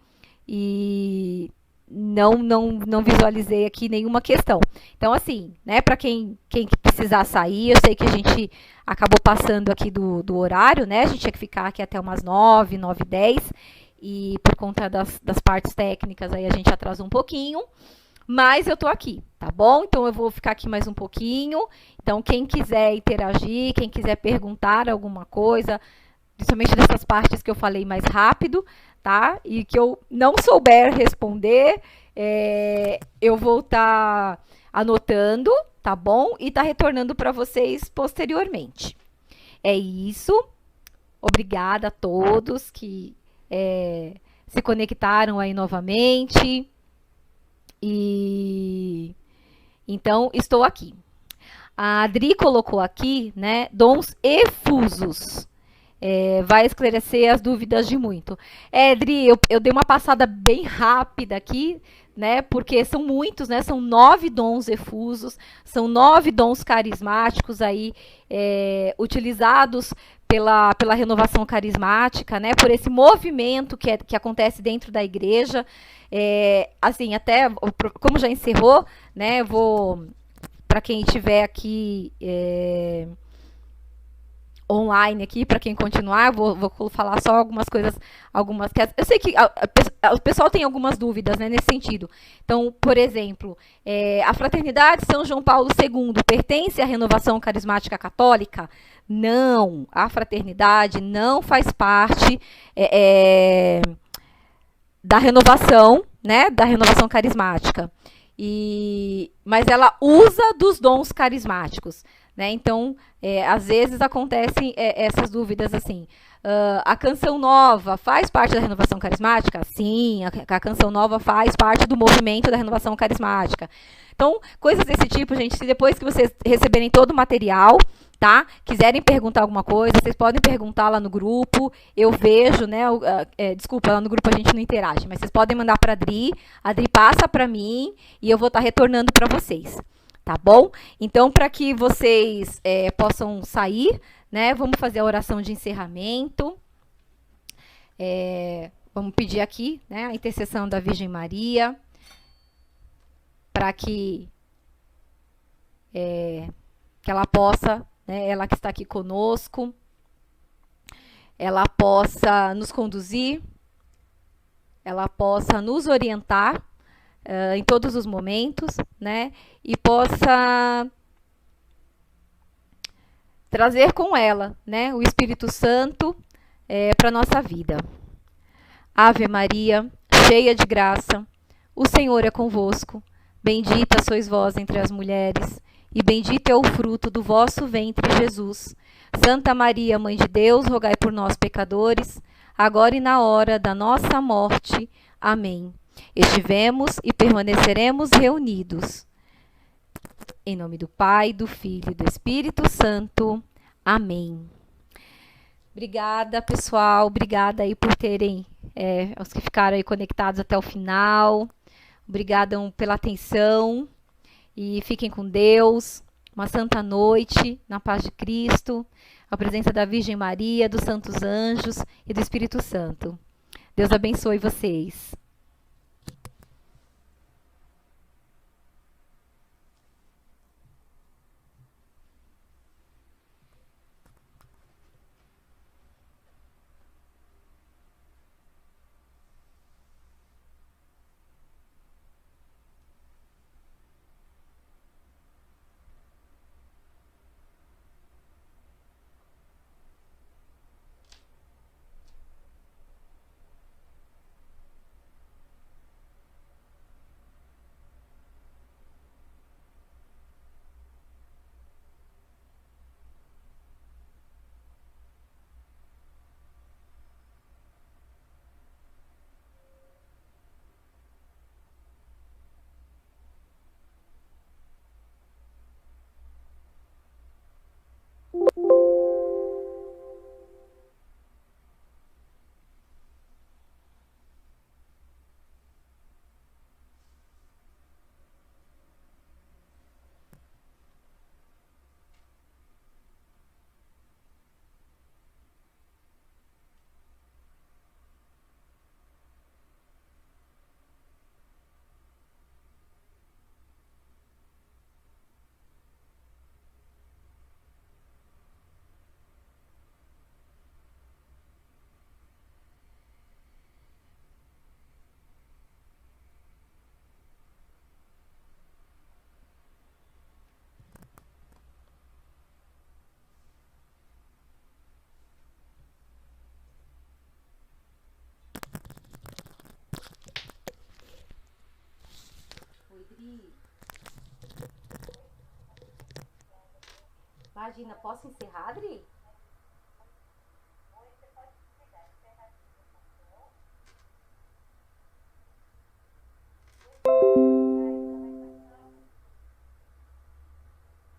[SPEAKER 1] e não visualizei aqui nenhuma questão. Então, assim, né, para quem precisar sair, eu sei que a gente acabou passando aqui do horário, né? A gente tinha que ficar aqui até umas 9, 9h10, e por conta das partes técnicas aí a gente atrasou um pouquinho. Mas eu tô aqui, tá bom? Então, eu vou ficar aqui mais um pouquinho. Então, quem quiser interagir, quem quiser perguntar alguma coisa, principalmente dessas partes que eu falei mais rápido, tá? E que eu não souber responder, eu vou estar anotando, tá bom? E tá retornando para vocês posteriormente. É isso. Obrigada a todos que se conectaram aí novamente. E então, estou aqui. A Adri colocou aqui, né, dons efusos. Vai esclarecer as dúvidas de muito. Adri, eu dei uma passada bem rápida aqui, né, porque são muitos, né, são 9 dons efusos, são 9 dons carismáticos aí, utilizados pela renovação carismática, né, por esse movimento que acontece dentro da igreja. Assim, até como já encerrou, né, eu vou, para quem estiver aqui online aqui, para quem continuar, vou falar só algumas coisas, que eu sei que o pessoal tem algumas dúvidas, né, nesse sentido. Então, por exemplo, a Fraternidade São João Paulo II pertence à renovação carismática católica? Não, a fraternidade não faz parte da renovação, né, da renovação carismática. Mas ela usa dos dons carismáticos, né? Então, às vezes acontecem essas dúvidas assim. A Canção Nova faz parte da renovação carismática? Sim, a Canção Nova faz parte do movimento da renovação carismática. Então, coisas desse tipo, gente, se depois que vocês receberem todo o material, tá? Quiserem perguntar alguma coisa, vocês podem perguntar lá no grupo, eu vejo, né? Desculpa, lá no grupo a gente não interage, mas vocês podem mandar para a Adri passa para mim e eu vou estar retornando para vocês, tá bom? Então, para que vocês possam sair, né? Vamos fazer a oração de encerramento. Vamos pedir aqui, né, a intercessão da Virgem Maria, para que ela possa, né, ela que está aqui conosco, ela possa nos conduzir, ela possa nos orientar em todos os momentos, né, e possa trazer com ela, né, o Espírito Santo para a nossa vida. Ave Maria, cheia de graça, o Senhor é convosco. Bendita sois vós entre as mulheres, e bendito é o fruto do vosso ventre, Jesus. Santa Maria, Mãe de Deus, rogai por nós, pecadores, agora e na hora da nossa morte. Amém. Estivemos e permaneceremos reunidos. Em nome do Pai, do Filho e do Espírito Santo. Amém. Obrigada, pessoal. Obrigada aí por terem, os que ficaram aí conectados até o final. Obrigada pela atenção e fiquem com Deus. Uma santa noite, na paz de Cristo, a presença da Virgem Maria, dos santos anjos e do Espírito Santo. Deus abençoe vocês. Imagina, posso encerrar, Adri?